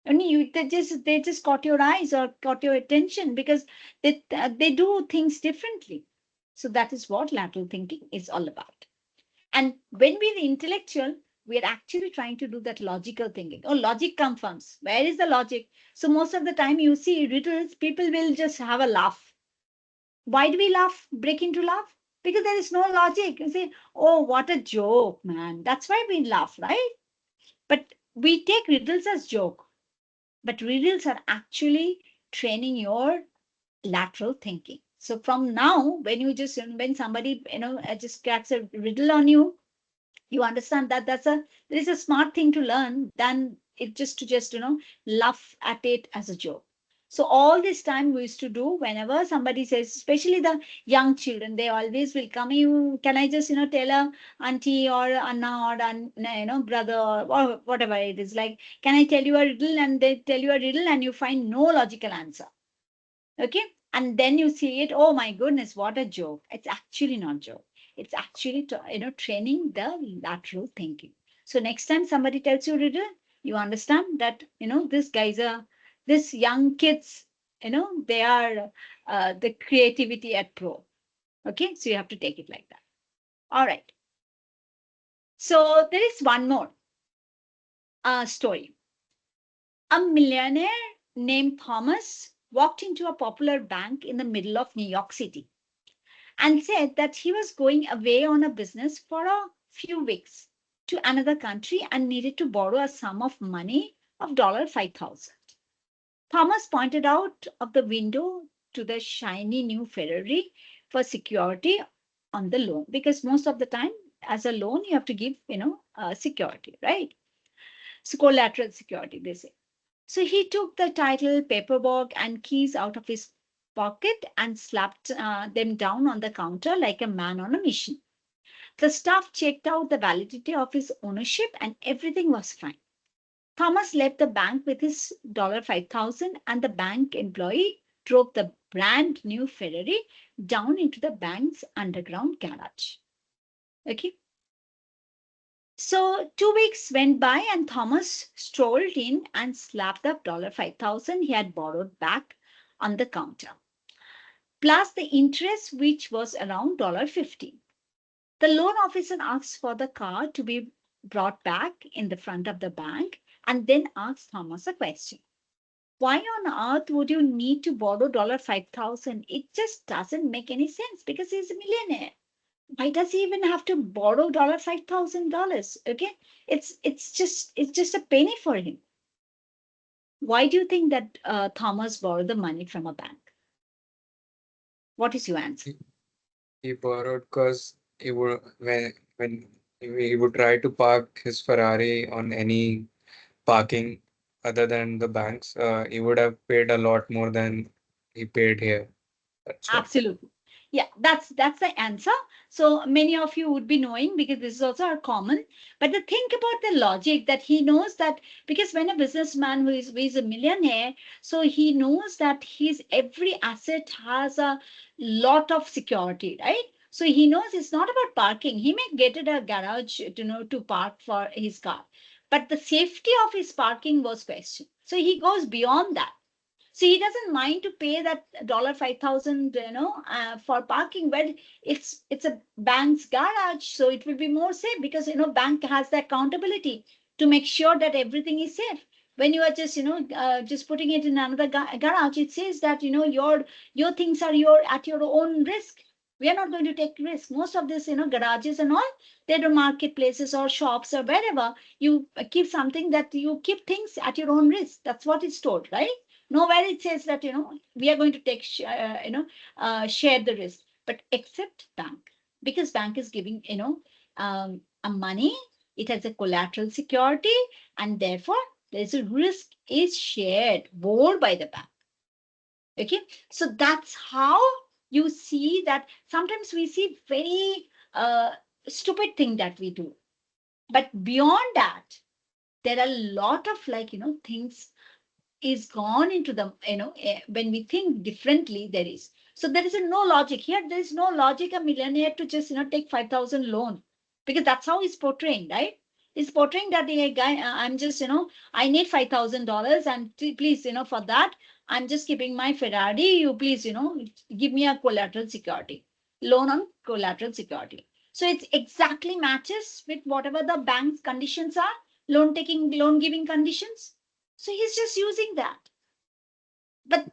They just caught your eyes or caught your attention because they do things differently. So that is what lateral thinking is all about. And when we're intellectual, we're actually trying to do that logical thinking. Oh, logic confirms. Where is the logic? So most of the time you see riddles, people will just have a laugh. Why do we laugh? Break into laugh? Because there is no logic. You say, oh, what a joke, man. That's why we laugh, right? But we take riddles as joke. But riddles are actually training your lateral thinking. So from now, when somebody, just cracks a riddle on you, you understand that there is a smart thing to learn than it just to laugh at it as a joke. So all this time we used to do whenever somebody says, especially the young children, they always will come, you can I just tell a auntie or anna or brother or whatever it is, like, can I tell you a riddle? And they tell you a riddle and you find no logical answer. Okay, and then you see it, oh my goodness, what a joke. It's actually not joke. It's actually training the lateral thinking. So next time somebody tells you riddle, you understand that this young kids, they are the creativity at pro. Okay, so you have to take it like that. All right. So there is one more story. A millionaire named Thomas walked into a popular bank in the middle of New York City and said that he was going away on a business for a few weeks. to another country and needed to borrow a sum of money of $5,000. Thomas pointed out of the window to the shiny new Ferrari for security on the loan, because most of the time as a loan you have to give security, right? So collateral security, they say. So he took the title paperwork and keys out of his pocket and slapped them down on the counter like a man on a mission. The staff checked out the validity of his ownership and everything was fine. Thomas left the bank with his $5,000 and the bank employee drove the brand new Ferrari down into the bank's underground garage. Okay. So 2 weeks went by and Thomas strolled in and slapped the $5,000 he had borrowed back on the counter, plus the interest, which was around $50. The loan officer asked for the car to be brought back in the front of the bank and then asked Thomas a question. Why on earth would you need to borrow $5,000? It just doesn't make any sense because he's a millionaire. Why does he even have to borrow $5,000? Okay, it's just a penny for him. Why do you think that Thomas borrowed the money from a bank? What is your answer? He borrowed because he would when he would try to park his Ferrari on any parking other than the banks, he would have paid a lot more than he paid here. That's why. Absolutely. Yeah, that's the answer. So many of you would be knowing because this is also a common. But the think about the logic that he knows that because when a businessman who is a millionaire, so he knows that his every asset has a lot of security, right? So he knows it's not about parking. He may get at a garage, to park for his car, but the safety of his parking was questioned. So he goes beyond that. So he doesn't mind to pay that $5,000, for parking. Well, it's a bank's garage, so it will be more safe because bank has the accountability to make sure that everything is safe. When you are just just putting it in another garage, it says that your things are at your own risk. We are not going to take risk. Most of this garages and all, they're the marketplaces or shops or wherever you keep something that you keep things at your own risk. That's what it's told, right? Nowhere it says that we are going to take share the risk, but except bank, because bank is giving a money. It has a collateral security, and therefore there's a risk is shared, bore by the bank. Okay, so that's how you see that sometimes we see very stupid thing that we do, but beyond that there are a lot of things is gone into the when we think differently. There is, so there is no logic here. There is no logic a millionaire to just take 5,000 loan, because that's how he's portraying, right? He's portraying that the guy, I'm just I need $5,000 and please for that I'm just keeping my Ferrari, you please give me a collateral security, loan on collateral security. So it's exactly matches with whatever the bank's conditions are, loan giving conditions. So he's just using that. But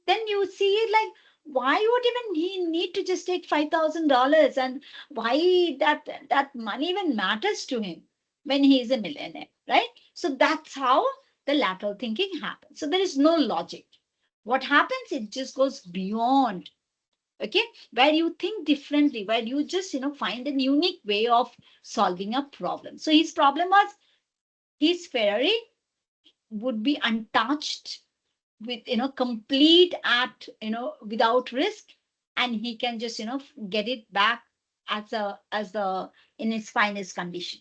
then you see like, why would even he need to just take $5,000, and why that money even matters to him when he is a millionaire, right? So that's how the lateral thinking happens. So there is no logic. What happens? It just goes beyond. Okay, where you think differently, where you just find a unique way of solving a problem. So his problem was his Ferrari would be untouched with complete at without risk, and he can just get it back as the in its finest condition.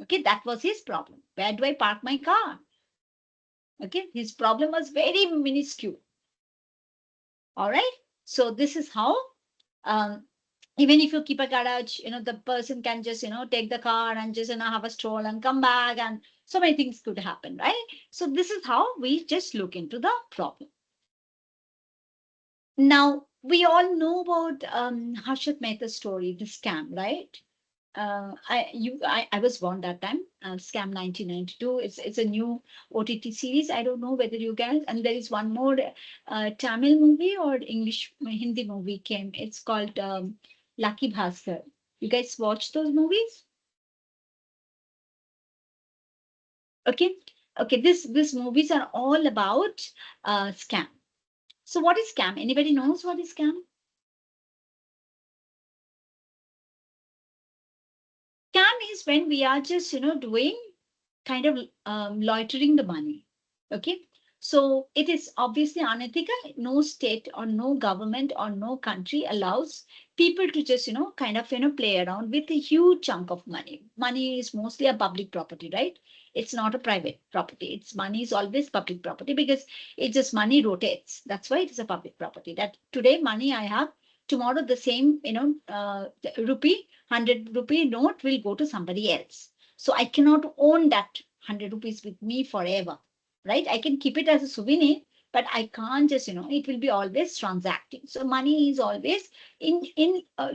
Okay, that was his problem. Where do I park my car? Okay, his problem was very minuscule. All right, so this is how even if you keep a garage, the person can just take the car and just have a stroll and come back, and so many things could happen, right? So this is how we just look into the problem. Now, we all know about Harshad Mehta's story, the scam, right? I was born that time. Scam 1992. It's a new OTT series. I don't know whether you guys. And there is one more Tamil movie or English Hindi movie came. It's called Lucky Bhaskar. You guys watch those movies? Okay. Okay. These movies are all about scam. So what is scam? Anybody knows what is scam? Scam is when we are just, doing kind of loitering the money. Okay. So it is obviously unethical. No state or no government or no country allows people to just, kind of, play around with a huge chunk of money. Money is mostly a public property, right? It's not a private property. It's money is always public property because it just money rotates. That's why it is a public property. That today money I have, tomorrow the same, rupee, 100 rupee note will go to somebody else. So I cannot own that 100 rupees with me forever, right? I can keep it as a souvenir, but I can't just, it will be always transacting. So money is always in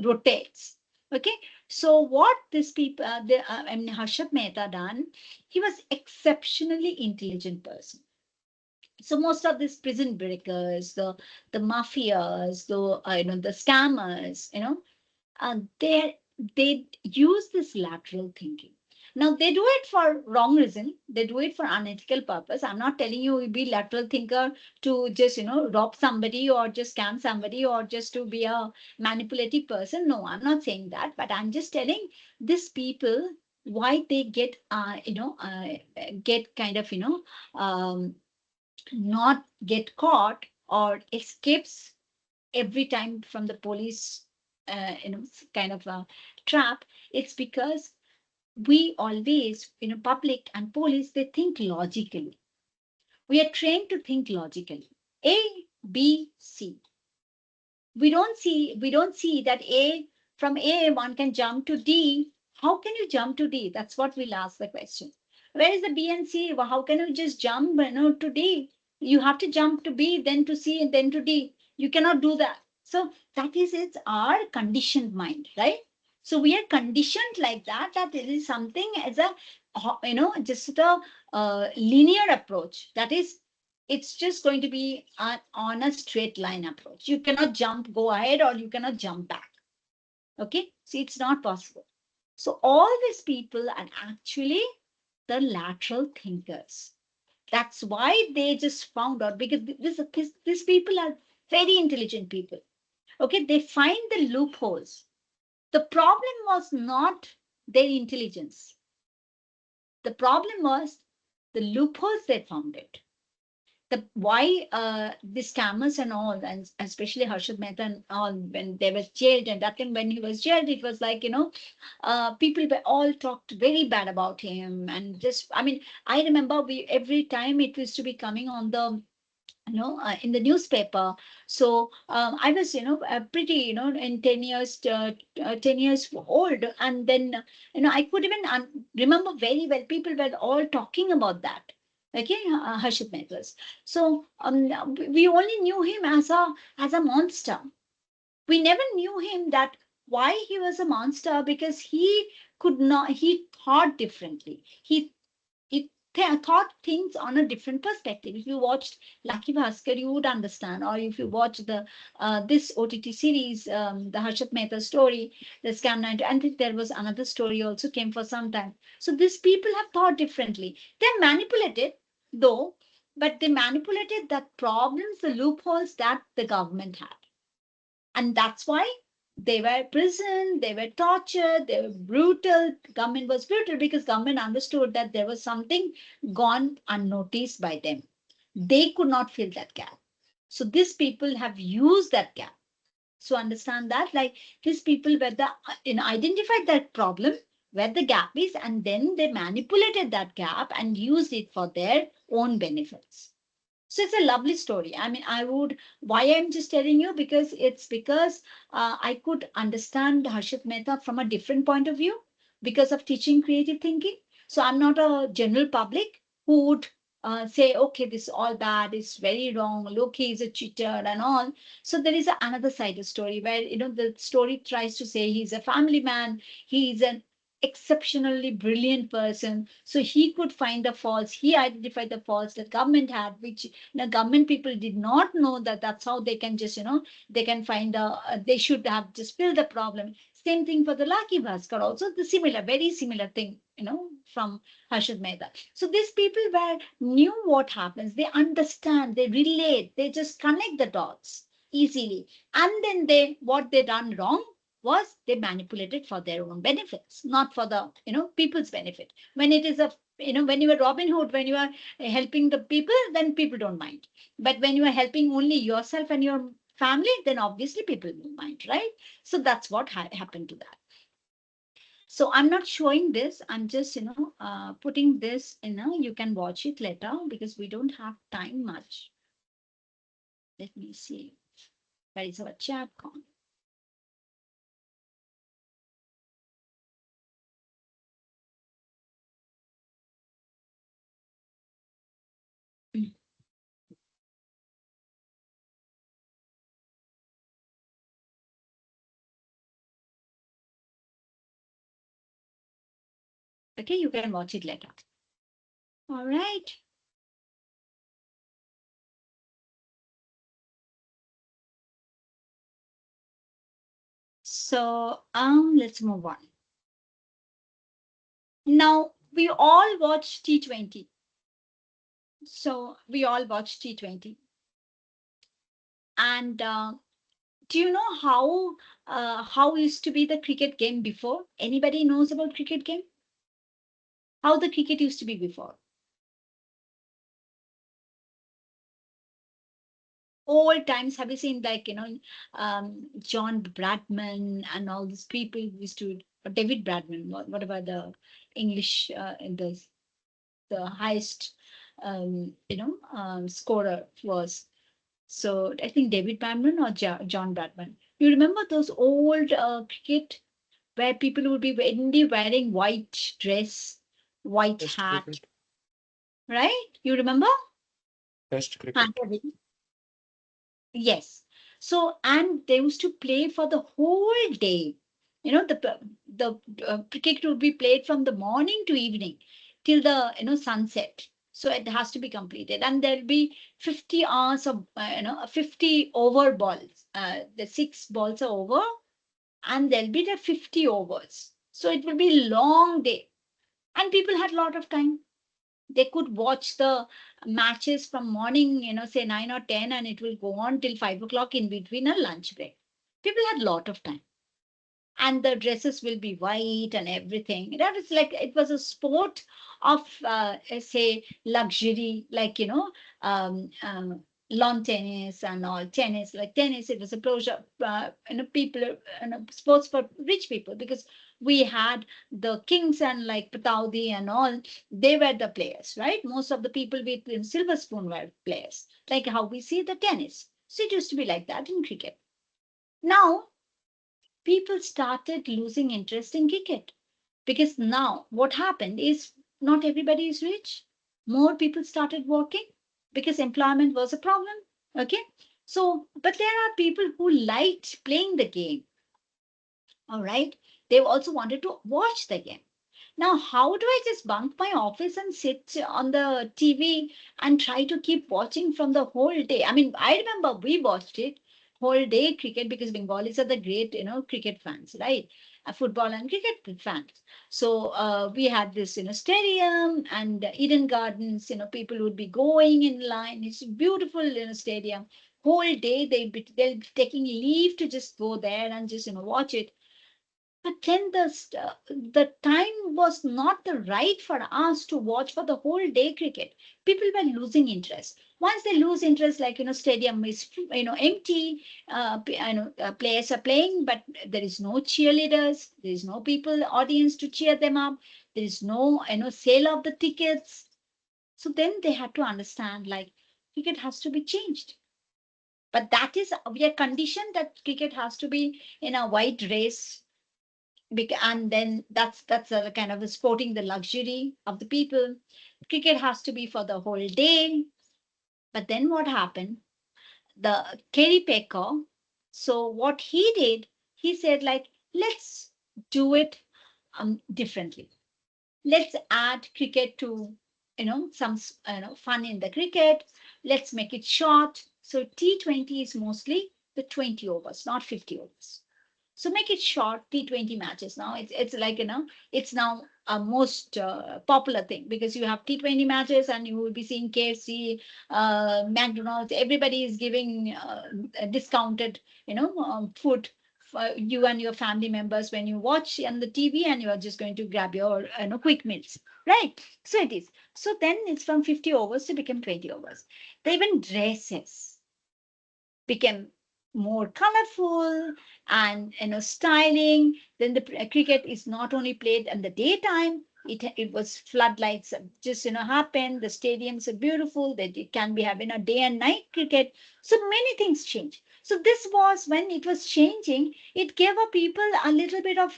rotates. Okay. So what this people, I mean, Harshad Mehta done, he was exceptionally intelligent person. So most of these prison breakers, the mafias, the scammers, they use this lateral thinking. Now they do it for wrong reason. They do it for unethical purpose. I'm not telling you be lateral thinker to just rob somebody or just scam somebody or just to be a manipulative person. No, I'm not saying that. But I'm just telling these people why they get kind of not get caught or escapes every time from the police, kind of a trap. It's because we always, public and police, they think logically. We are trained to think logically. A, B, C. We don't see that from A, one can jump to D. How can you jump to D? That's what we'll ask the question. Where is the B and C? Well, how can you just jump, to D? You have to jump to B, then to C, and then to D. You cannot do that. So that is it's our conditioned mind, right? So we are conditioned like that, that it is something as a, just a linear approach. That is, it's just going to be on a straight line approach. You cannot jump, go ahead, or you cannot jump back. Okay. See, it's not possible. So all these people are actually the lateral thinkers. That's why they just found out, because these people are very intelligent people. Okay. They find the loopholes. The problem was not their intelligence. The problem was the loopholes they found it. The why the scammers and all, and especially Harshad Mehta and all, when they were jailed, and that time when he was jailed, it was like, people were all talked very bad about him. And just, I mean, I remember we every time it used to be coming on the, in the newspaper. So I was, pretty, in 10 years, 10 years old. And then, I could even remember very well, people were all talking about that. Okay, Harshit Mehta's. So we only knew him as a monster. We never knew him that why he was a monster, because he thought differently. He thought things on a different perspective. If you watched Lucky Bhaskar, you would understand. Or if you watch the this OTT series, the Harshad Mehta story, the Scam 9, I think there was another story also came for some time. So these people have thought differently. They're manipulated, though, but they manipulated the problems, the loopholes that the government had. And that's why they were imprisoned, they were tortured, they were brutal. Government was brutal because government understood that there was something gone unnoticed by them. They could not fill that gap. So these people have used that gap. So understand that, like, these people were the identified that problem where the gap is, and then they manipulated that gap and used it for their own benefits. So it's a lovely story. I mean, why I'm just telling you, because I could understand Harshit Mehta from a different point of view because of teaching creative thinking. So I'm not a general public who would say, okay, this is all bad, it's very wrong, look, he's a cheater and all. So there is another side of story where, the story tries to say he's a family man, he's an exceptionally brilliant person. So he could find the faults. He identified the faults that government had, which the government people did not know that that's how they can just, they can find they should have just filled the problem. Same thing for the Lucky Bhaskar, also the similar, very similar thing, from Harshad Mehta. So these people were knew what happens. They understand, they relate, they just connect the dots easily. And then what they done wrong was they manipulated for their own benefits, not for the people's benefit. When it is when you are Robin Hood, when you are helping the people, then people don't mind. But when you are helping only yourself and your family, then obviously people will mind, right? So that's what happened to that. So I'm not showing this. I'm just putting this you can watch it later because we don't have time much. Let me see. Where is our chat gone? Okay, you can watch it later. All right. So let's move on. Now we all watch T20. So we all watch T20. And do you know how used to be the cricket game before? Anybody knows about cricket game? How the cricket used to be before? Old times, have you seen like John Bradman and all these people used to, or David Bradman, whatever the English in the highest scorer was. So I think David Bradman or John Bradman. You remember those old cricket where people would be only wearing white dress, white Test hat, cricket. right? You remember? Test Huh, cricket. yes. So, and they used to play for the whole day. The cricket would be played from the morning to evening till the sunset. So it has to be completed, and there'll be 50 hours of 50 over balls. The 6 balls are over, and there'll be the 50 overs. So it will be long day, and people had a lot of time. They could watch the matches from morning, say 9 or 10, and it will go on till 5 o'clock in between a lunch break. People had a lot of time. And the dresses will be white and everything. That is like it was a sport of, say, luxury, like, lawn tennis and all tennis, like tennis. It was a pleasure, people, sports for rich people because we had the kings and like Pataudi and all, they were the players, right? Most of the people with silver spoon were players, like how we see the tennis. So it used to be like that in cricket. Now, people started losing interest in cricket because now what happened is not everybody is rich. More people started working because employment was a problem. Okay. So, but there are people who liked playing the game. All right. They also wanted to watch the game. Now, how do I just bunk my office and sit on the TV and try to keep watching from the whole day? I mean, I remember we watched it whole day cricket because Bengalis are the great, cricket fans, right? Football and cricket fans. So we had this, stadium and Eden Gardens. People would be going in line. It's a beautiful, stadium. Whole day they'll be taking leave to just go there and just watch it. But then the time was not the right for us to watch for the whole day cricket. People were losing interest. Once they lose interest, like stadium is empty, players are playing, but there is no cheerleaders, there is no people audience to cheer them up, there is no sale of the tickets. So then they had to understand like cricket has to be changed. But that is we are conditioned that cricket has to be in a white race, and then that's a kind of the sporting the luxury of the people. Cricket has to be for the whole day. But then what happened? The Kerry Packer. So what he did, he said like, let's do it differently. Let's add cricket to, some, fun in the cricket. Let's make it short. So T20 is mostly the 20 overs, not 50 overs. So make it short, T20 matches. Now it's like, it's now a most popular thing because you have T20 matches and you will be seeing KFC, McDonald's, everybody is giving discounted, food for you and your family members when you watch on the TV and you are just going to grab your, quick meals, right? So it is. So then it's from 50 overs to become 20 overs. They even dresses became more colorful and, styling. Then the cricket is not only played in the daytime, it was floodlights just, happen. The stadiums are beautiful, that it can be having a day and night cricket. So many things change. So this was when it was changing, it gave a people a little bit of,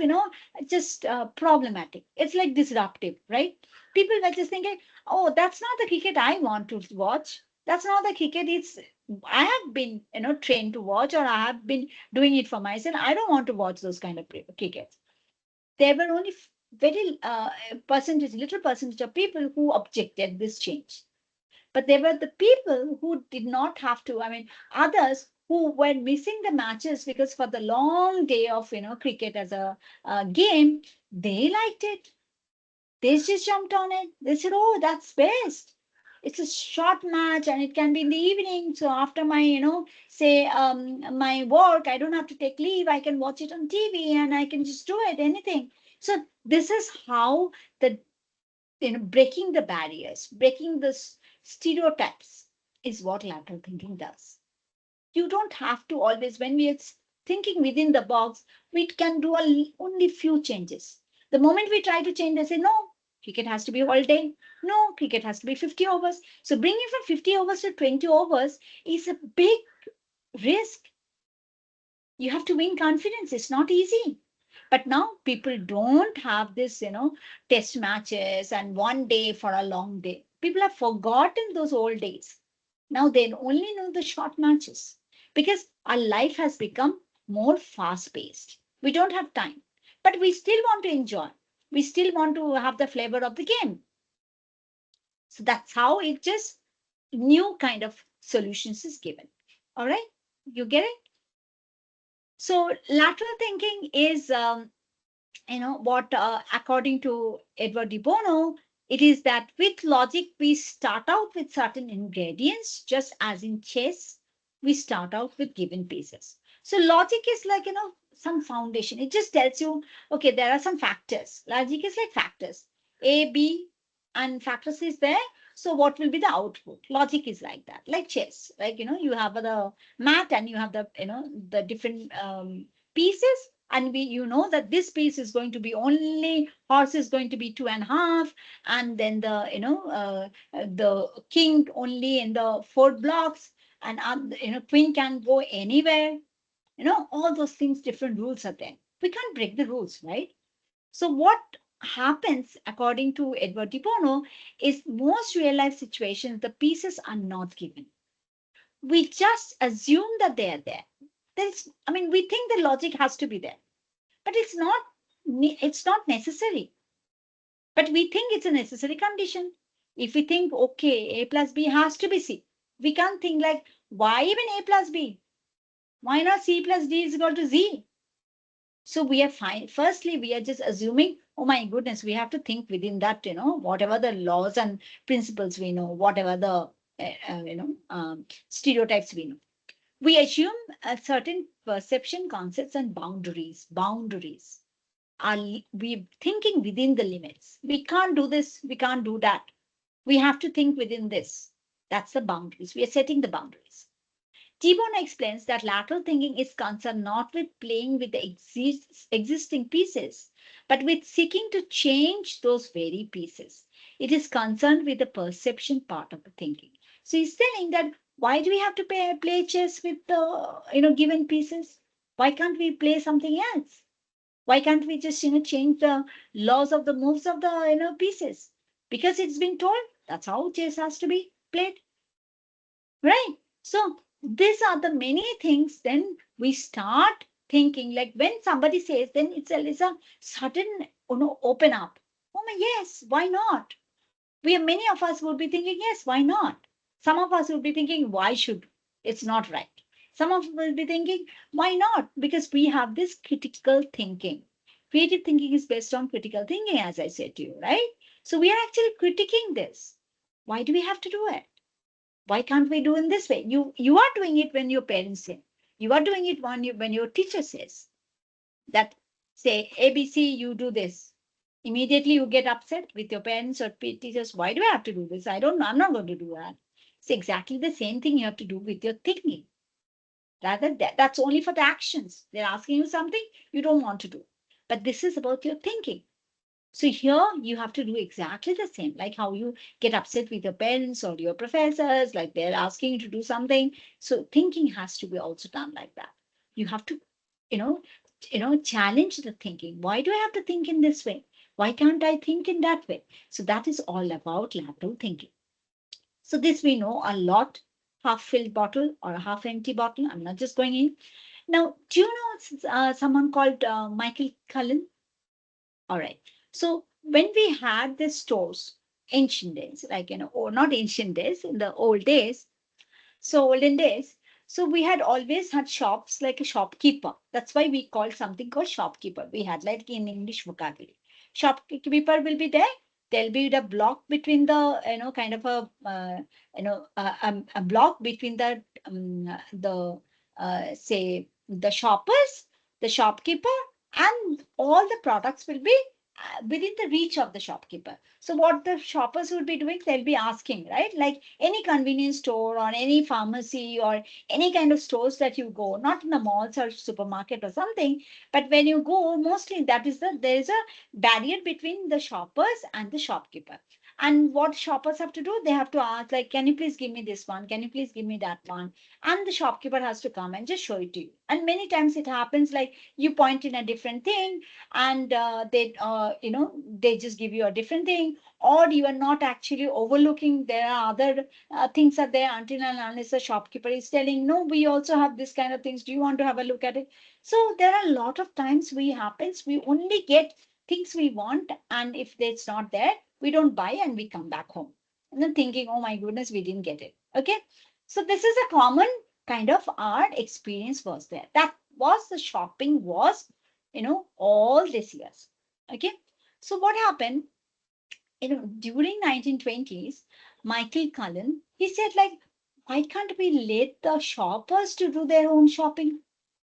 just problematic. It's like disruptive, right? People were just thinking, oh, that's not the cricket I want to watch. That's not the cricket. It's I have been, trained to watch, or I have been doing it for myself. I don't want to watch those kind of crickets. There were only very little percentage of people who objected this change. But there were the people who did not have to. I mean, others who were missing the matches because for the long day of, cricket as a game, they liked it. They just jumped on it. They said, "Oh, that's best. It's a short match and it can be in the evening. So after my, say my work, I don't have to take leave. I can watch it on TV and I can just do it, anything." So this is how the, breaking the barriers, breaking the stereotypes is what lateral thinking does. You don't have to always, when we are thinking within the box, we can do only few changes. The moment we try to change, they say, no, cricket has to be all day. No, cricket has to be 50 overs. So bringing from 50 overs to 20 overs is a big risk. You have to win confidence. It's not easy. But now people don't have this, test matches and one day for a long day. People have forgotten those old days. Now they only know the short matches because our life has become more fast paced. We don't have time, but we still want to enjoy. We still want to have the flavor of the game. So that's how it just new kind of solutions is given. All right, you get it? So lateral thinking is, what, according to Edward de Bono, it is that with logic, we start out with certain ingredients, just as in chess, we start out with given pieces. So logic is like, some foundation. It just tells you, okay, there are some factors. Logic is like factors. A, B, and factors is there. So what will be the output? Logic is like that, like chess. Like, you have the mat and you have the, the different pieces, and you know that this piece is going to be only horse is going to be 2.5, and then the, the king only in the 4 blocks, and queen can go anywhere. All those things, different rules are there. We can't break the rules, right? So what happens, according to Edward de Bono, is most real life situations, the pieces are not given. We just assume that they are there. We think the logic has to be there, but it's not necessary. But we think it's a necessary condition. If we think, okay, A plus B has to be C, we can't think like, why even A plus B? Why not C plus D is equal to Z? So we are fine. Firstly, we are just assuming, oh my goodness, we have to think within that, whatever the laws and principles we know, whatever the, stereotypes we know. We assume a certain perception, concepts, and boundaries. Boundaries. We thinking within the limits. We can't do this. We can't do that. We have to think within this. That's the boundaries. We are setting the boundaries. de Bono explains that lateral thinking is concerned not with playing with the existing pieces, but with seeking to change those very pieces. It is concerned with the perception part of the thinking. So he's telling that why do we have to play chess with the given pieces? Why can't we play something else? Why can't we just change the laws of the moves of the pieces? Because it's been told that's how chess has to be played, right? So these are the many things. Then we start thinking, like when somebody says, then it's a sudden open up. Oh my, yes, why not? Many of us would be thinking, yes, why not? Some of us would be thinking, why should? It's not right. Some of us will be thinking, why not? Because we have this critical thinking. Creative thinking is based on critical thinking, as I said to you, right? So we are actually critiquing this. Why do we have to do it? Why can't we do in this way? You are doing it when your parents say. You are doing it when your teacher says that, say ABC, you do this. Immediately you get upset with your parents or teachers. Why do I have to do this? I don't know. I'm not going to do that. It's exactly the same thing you have to do with your thinking. That's only for the actions. They're asking you something you don't want to do. But this is about your thinking. So here you have to do exactly the same, like how you get upset with your parents or your professors, like they're asking you to do something. So thinking has to be also done like that. You have to, you know, challenge the thinking. Why do I have to think in this way? Why can't I think in that way? So that is all about lateral thinking. So this we know a lot. Half filled bottle or a half empty bottle. I'm not just going in. Now, do you know someone called Michael Cullen? All right. So when we had the stores, ancient days, like, or not ancient days, in the old days, so olden days, so we had always had shops like a shopkeeper. That's why we called something called shopkeeper. We had like in English vocabulary. Shopkeeper will be there. There'll be the block between the, kind of a block between say the shoppers, the shopkeeper, and all the products will be within the reach of the shopkeeper. So what the shoppers would be doing, they'll be asking, right? Like any convenience store or any pharmacy or any kind of stores that you go, not in the malls or supermarket or something, but when you go, mostly there is a barrier between the shoppers and the shopkeeper. And what shoppers have to do, they have to ask, like, can you please give me this one? Can you please give me that one? And the shopkeeper has to come and just show it to you. And many times it happens like you point in a different thing, and they just give you a different thing, or you are not actually overlooking. There are other things are there until and unless the shopkeeper is telling, no, we also have this kind of things, do you want to have a look at it? So there are a lot of times we only get things we want, and if it's not there, we don't buy and we come back home and then thinking, oh my goodness, we didn't get it. Okay, so this is a common kind of art experience was there. That was the shopping was, all these years. Okay. So what happened, during 1920s, Michael Cullen, he said, like, why can't we let the shoppers to do their own shopping?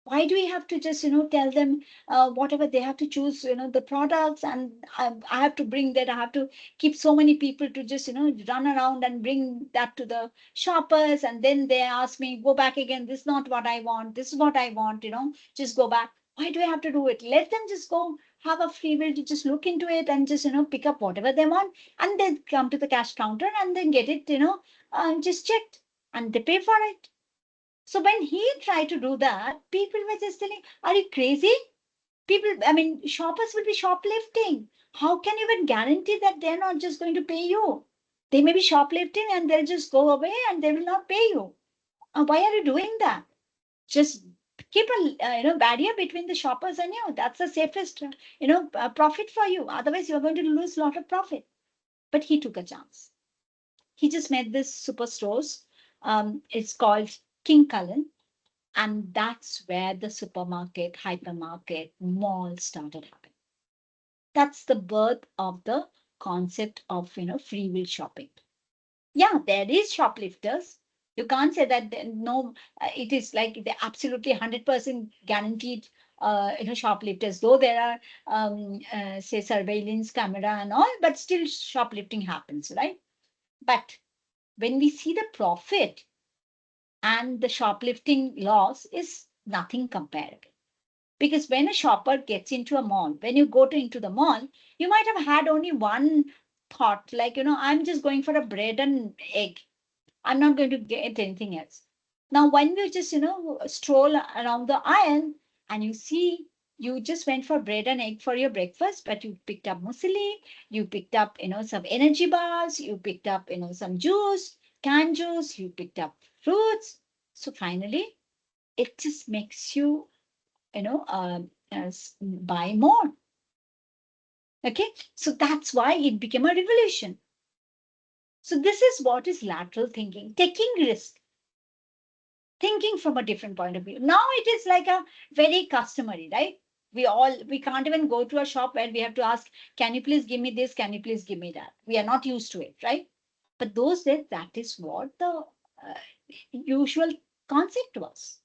Why do we have to just, tell them whatever they have to choose, the products, and I have to bring that, I have to keep so many people to just, run around and bring that to the shoppers. And then they ask me, go back again. This is not what I want. This is what I want, just go back. Why do I have to do it? Let them just go have a free will to just look into it and just, pick up whatever they want, and then come to the cash counter and then get it, just checked, and they pay for it. So when he tried to do that, people were just telling, are you crazy? People, I mean, shoppers will be shoplifting. How can you even guarantee that they're not just going to pay you? They may be shoplifting and they'll just go away and they will not pay you. Why are you doing that? Just keep a barrier between the shoppers and you. That's the safest profit for you. Otherwise, you're going to lose a lot of profit. But he took a chance. He just made this superstores. It's called King Cullen. And that's where the supermarket, hypermarket, mall started happening. That's the birth of the concept of, free will shopping. Yeah, there is shoplifters. You can't say that no, it is like the absolutely 100% guaranteed, shoplifters, though there are, say, surveillance camera and all, but still shoplifting happens, right? But when we see the profit and the shoplifting loss is nothing comparable. Because when a shopper gets into a mall, when you go into the mall, you might have had only one thought, like, I'm just going for a bread and egg. I'm not going to get anything else. Now, when you just, stroll around the aisle and you see, you just went for bread and egg for your breakfast, but you picked up muesli, you picked up, some energy bars, you picked up, some juice, canned juice, you picked up fruits. So finally, it just makes you, buy more. Okay, so that's why it became a revolution. So this is what is lateral thinking, taking risk, thinking from a different point of view. Now it is like a very customary, right? We can't even go to a shop where we have to ask, can you please give me this? Can you please give me that? We are not used to it, right? But those days, that is what the usual concept was.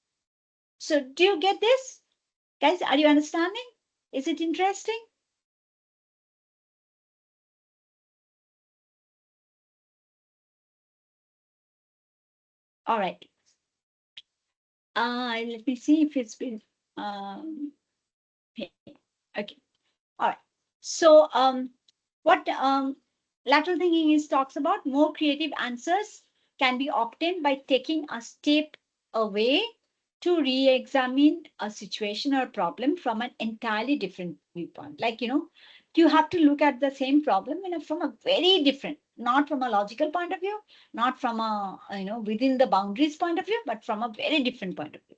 So do you get this? Guys, are you understanding? Is it interesting? All right. Let me see if it's been okay. All right. So what lateral thinking is talks about, more creative answers can be obtained by taking a step away to re-examine a situation or problem from an entirely different viewpoint. Like, you have to look at the same problem, from a very different, not from a logical point of view, not from a, within the boundaries point of view, but from a very different point of view.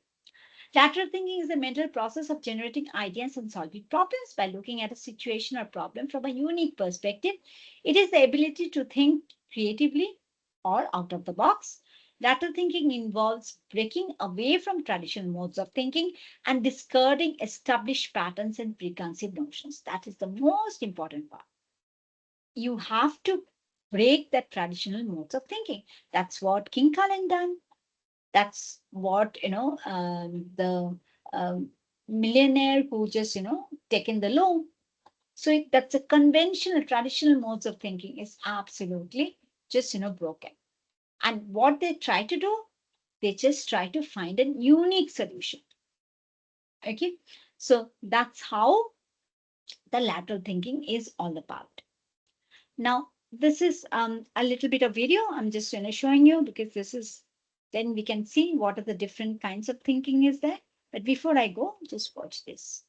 Lateral thinking is the mental process of generating ideas and solving problems by looking at a situation or problem from a unique perspective. It is the ability to think creatively or out of the box. Lateral thinking involves breaking away from traditional modes of thinking and discarding established patterns and preconceived notions. That is the most important part. You have to break the traditional modes of thinking. That's what King Kalen done. That's what the millionaire who just taken the loan. So that's a conventional traditional modes of thinking is absolutely just broken. And what they try to do, they just try to find a unique solution. Okay, so that's how the lateral thinking is all about. Now this is a little bit of video I'm just showing you, because this is, then we can see what are the different kinds of thinking is there. But before I go, just watch this.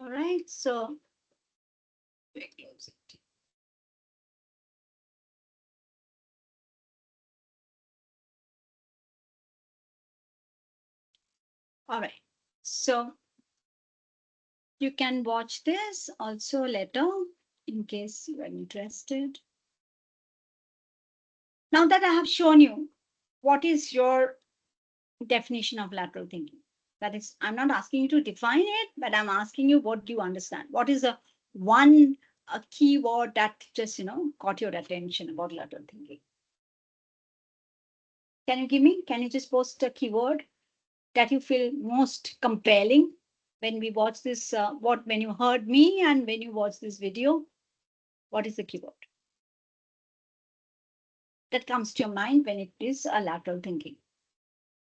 All right, so we close it. All right, so you can watch this also later in case you are interested. Now that I have shown you what is your definition of lateral thinking, that is, I'm not asking you to define it, but I'm asking you what do you understand? What is a one a keyword that just caught your attention about lateral thinking? Can you give me? Can you just post a keyword that you feel most compelling when we watch this? What when you heard me and when you watch this video? What is the keyword that comes to your mind when it is a lateral thinking?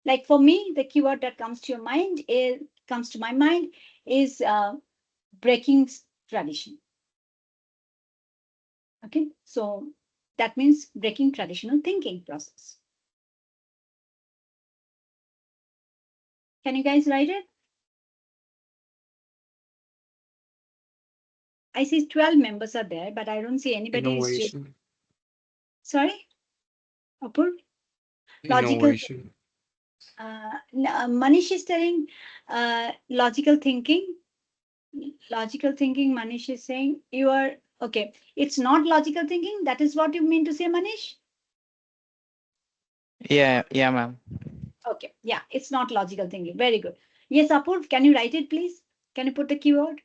Like for me, the keyword that comes to my mind is breaking tradition. Okay, so that means breaking traditional thinking process. Can you guys write it? I see 12 members are there, but I don't see anybody. Innovation. Sorry, Apur? Logical. Innovation. Manish is telling logical thinking. Logical thinking, Manish is saying you are okay. It's not logical thinking. That is what you mean to say, Manish? Yeah, ma'am. Okay, yeah, it's not logical thinking. Very good. Yes, Apur, can you write it, please? Can you put the keyword?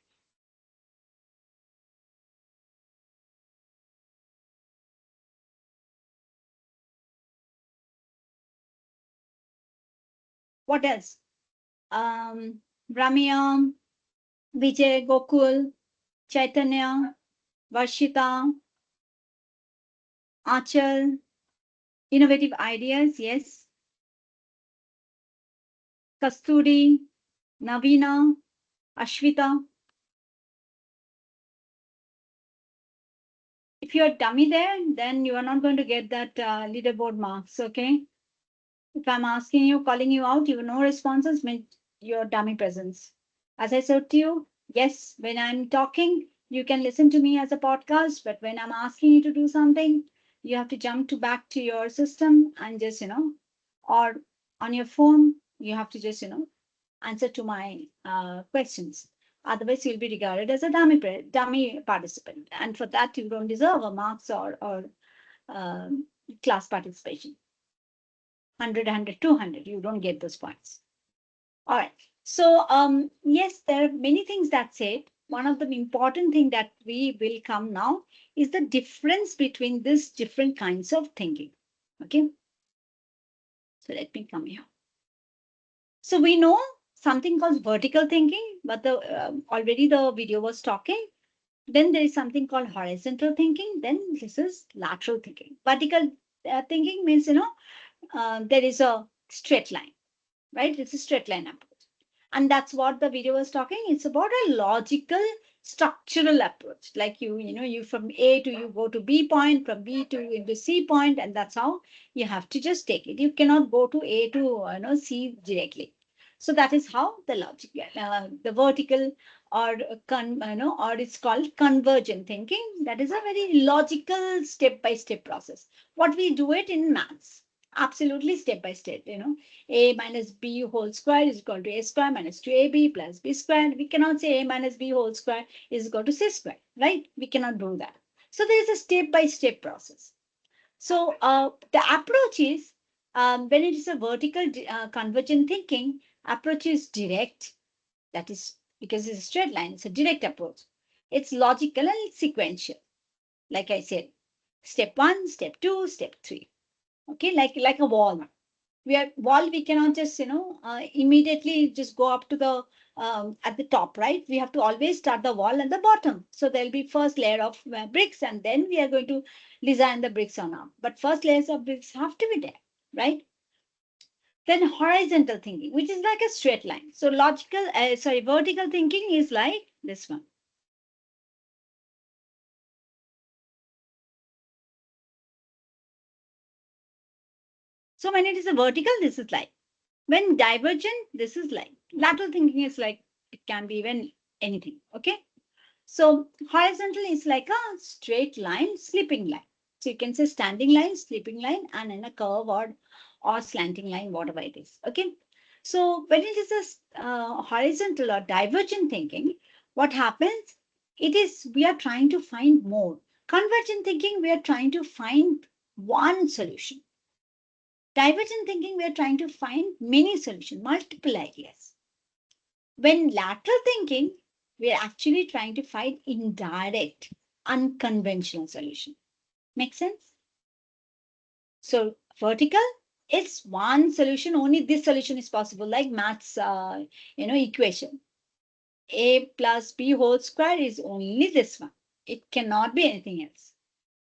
What else? Ramya, Vijay, Gokul, Chaitanya, Varshita, Achal, innovative ideas, yes. Kasturi, Navina, Ashwita. If you're dummy there, then you are not going to get that leaderboard marks, okay? If I'm asking you, calling you out, you have no responses, means your dummy presence. As I said to you, yes, when I'm talking, you can listen to me as a podcast, but when I'm asking you to do something, you have to jump to back to your system and just, or on your phone, you have to just, answer to my questions. Otherwise, you'll be regarded as a dummy participant. And for that, you don't deserve a marks or class participation. 100, 100, 200, you don't get those points. All right. So, yes, there are many things that said. One of the important thing that we will come now is the difference between these different kinds of thinking. Okay. So let me come here. So we know something called vertical thinking, but the already the video was talking. Then there is something called horizontal thinking. Then this is lateral thinking. Vertical thinking means, there is a straight line, right? It's a straight line approach. And that's what the video was talking. It's about a logical structural approach. Like you from A to you go to B point, from B to into C point, and that's how you have to just take it. You cannot go to A to C directly. So that is how the logic, the vertical or or it's called convergent thinking. That is a very logical step-by-step process. What we do it in maths, absolutely step by step. A minus B whole square is equal to A square minus 2AB plus B squared. We cannot say A minus B whole square is equal to C square, right? We cannot do that. So there is a step-by-step process. So the approach is, when it is a vertical convergent thinking, approach is direct. That is because it's a straight line. It's a direct approach. It's logical and it's sequential. Like I said, step 1, step 2, step 3. Okay, like a wall. We cannot just immediately just go up to the at the top, right? We have to always start the wall at the bottom. So there'll be first layer of bricks, and then we are going to design the bricks on up. But first layers of bricks have to be there, right? Then horizontal thinking, which is like a straight line. So vertical thinking is like this one. So when it is a vertical, this is like. When divergent, this is like. Lateral thinking is like, it can be even anything. Okay. So horizontal is like a straight line, slipping line. So you can say standing line, slipping line, and in a curve or slanting line, whatever it is. Okay. So when it is a horizontal or divergent thinking, what happens? It is we are trying to find more. Convergent thinking, we are trying to find one solution. Divergent thinking, we are trying to find many solutions, multiple ideas. When lateral thinking, we are actually trying to find indirect, unconventional solution. Make sense? So vertical, it's one solution. Only this solution is possible, like maths, equation. A plus B whole square is only this one. It cannot be anything else.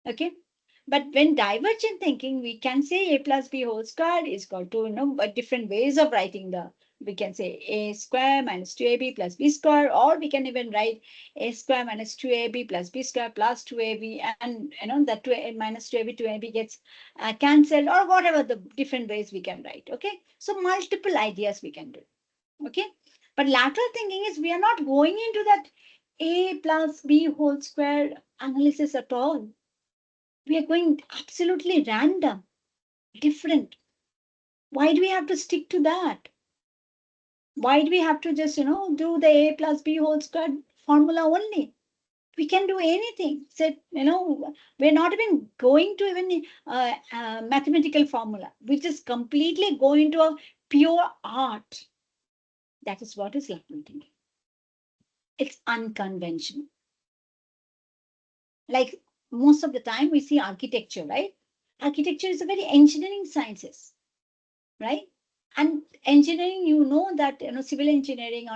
Okay. But when divergent thinking, we can say a plus b whole square is equal to, different ways of writing we can say a square minus 2ab plus b square, or we can even write a square minus 2ab plus b square plus 2ab, and that 2a minus 2ab, 2ab gets cancelled, or whatever the different ways we can write. Okay. So multiple ideas we can do. Okay. But lateral thinking is we are not going into that a plus b whole square analysis at all. We are going absolutely random, different. Why do we have to stick to that? Why do we have to just, do the a plus b whole square formula only? We can do anything. So, we're not even going to even mathematical formula. We just completely go into a pure art. That is what is lateral thinking. It's unconventional. Like most of the time we see architecture, right? Architecture is a very engineering sciences, right? And engineering, that civil engineering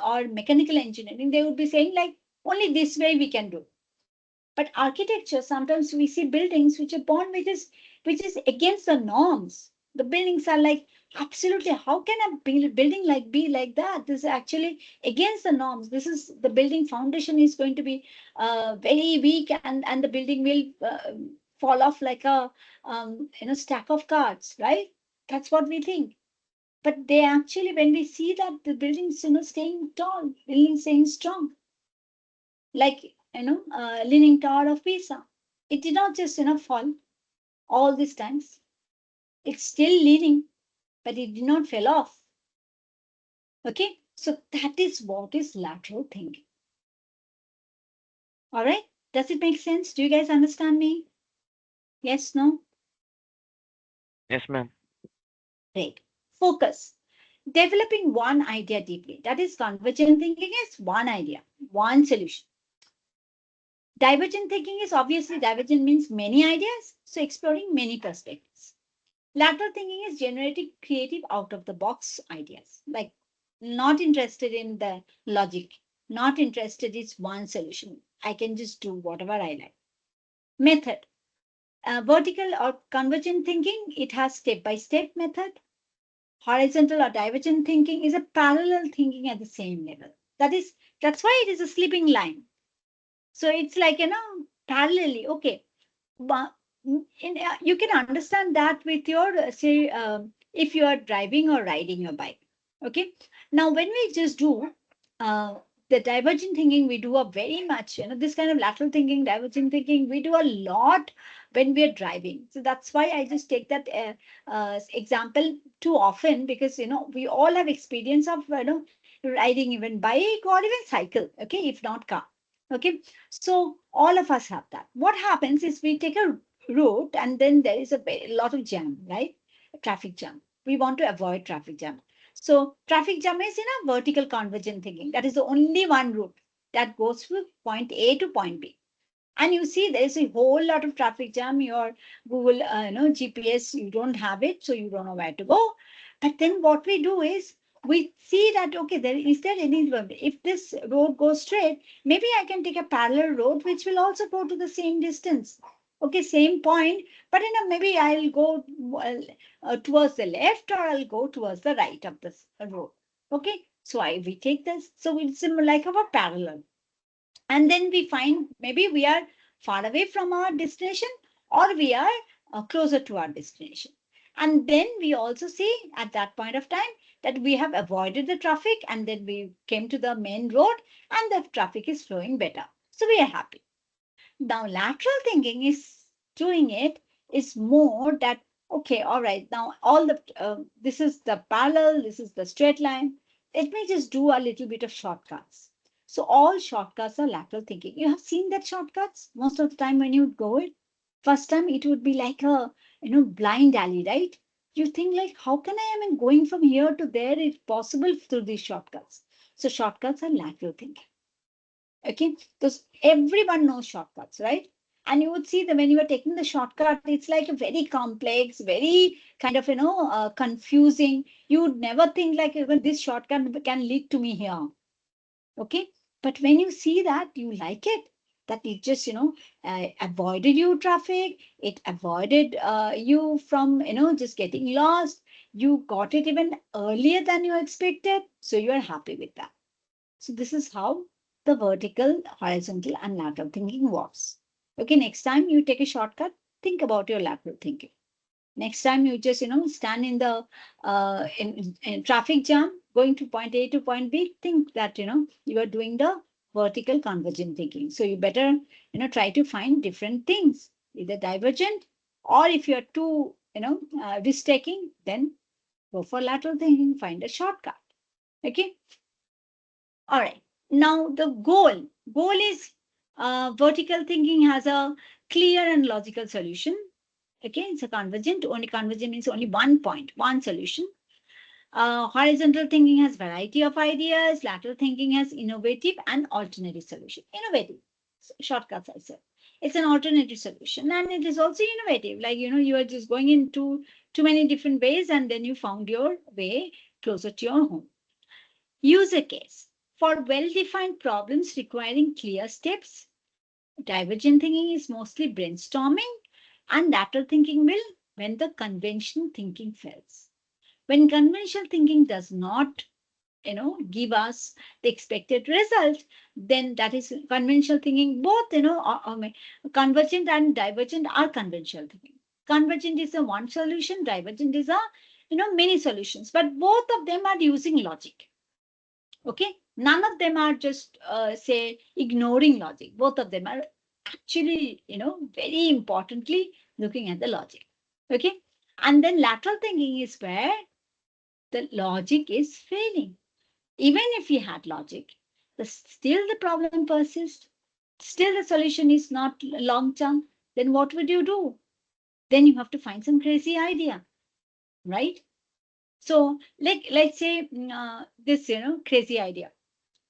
or mechanical engineering, they would be saying like only this way we can do. But architecture, sometimes we see buildings which are born which is against the norms. The buildings are like absolutely, how can a building like be like that? This is actually against the norms. This is the building foundation is going to be very weak, and the building will fall off like a stack of cards, right? That's what we think. But they actually, when we see that the buildings, staying tall, buildings staying strong, like, Leaning Tower of Pisa, it did not just, fall all these times. It's still leaning, but it did not fall off. Okay, so that is what is lateral thinking. All right, does it make sense? Do you guys understand me? Yes, no? Yes, ma'am. Great. Focus. Developing one idea deeply. That is convergent thinking is one idea, one solution. Divergent thinking is obviously divergent means many ideas, so exploring many perspectives. Lateral thinking is generating creative out of the box ideas, like not interested in the logic, not interested in one solution. I can just do whatever I like. Method. Vertical or convergent thinking, it has step-by-step method. Horizontal or divergent thinking is a parallel thinking at the same level. That's why it is a sleeping line. So it's like, parallelly, okay. But you can understand that with your, say, if you are driving or riding your bike. Okay. Now, when we just do the divergent thinking, we do a very much, this kind of lateral thinking, divergent thinking, we do a lot when we are driving. So that's why I just take that example too often, because, we all have experience of, riding even bike or even cycle. Okay. If not car. Okay. So all of us have that. What happens is we take a route and then there is a lot of jam, right? Traffic jam. We want to avoid traffic jam. So traffic jam is in a vertical convergent thinking. That is the only one route that goes from point A to point B. And you see there is a whole lot of traffic jam. Your Google, GPS, you don't have it, so you don't know where to go. But then what we do is we see that, okay, there any, if this road goes straight, maybe I can take a parallel road, which will also go to the same distance. Okay, same point, but maybe I'll go towards the left, or I'll go towards the right of this road. Okay, so we take this. So it's like a parallel. And then we find maybe we are far away from our destination, or we are closer to our destination. And then we also see at that point of time that we have avoided the traffic and then we came to the main road and the traffic is flowing better. So we are happy. Now, lateral thinking is doing it is more that, okay, all right, now all the, this is the parallel, this is the straight line. Let me just do a little bit of shortcuts. So all shortcuts are lateral thinking. You have seen that shortcuts most of the time when you go it. First time it would be like a, blind alley, right? You think like, how can I am going from here to there if possible through these shortcuts? So shortcuts are lateral thinking. Okay, because everyone knows shortcuts, right? And you would see that when you are taking the shortcut, it's like a very complex, very kind of, confusing. You would never think like even this shortcut can lead to me here. Okay, but when you see that, you like it, that it just, avoided you traffic, it avoided you from, just getting lost. You got it even earlier than you expected. So you are happy with that. So this is how the vertical, horizontal, and lateral thinking works. Okay, next time you take a shortcut, think about your lateral thinking. Next time you just, stand in the in traffic jam, going to point A to point B, think that, you are doing the vertical convergent thinking. So you better, try to find different things, either divergent, or if you're too, risk-taking, then go for lateral thinking, find a shortcut. Okay. All right. Now the goal is vertical thinking has a clear and logical solution. Okay, it's a convergent. Only convergent means only one point, one solution. Horizontal thinking has variety of ideas. Lateral thinking has innovative and alternative solution. Innovative shortcuts, I said. It's an alternative solution, and it is also innovative. Like you are just going into too many different ways, and then you found your way closer to your home. User case. For well-defined problems requiring clear steps, divergent thinking is mostly brainstorming, and lateral thinking will when the conventional thinking fails. When conventional thinking does not, give us the expected result, then that is conventional thinking. Both, convergent and divergent are conventional thinking. Convergent is a one solution, divergent is a, many solutions, but both of them are using logic. Okay, none of them are just say ignoring logic. Both of them are actually, very importantly looking at the logic. Okay, and then lateral thinking is where the logic is failing. Even if you had logic, still the problem persists. Still the solution is not long term. Then what would you do? Then you have to find some crazy idea, right? So let's say this, crazy idea.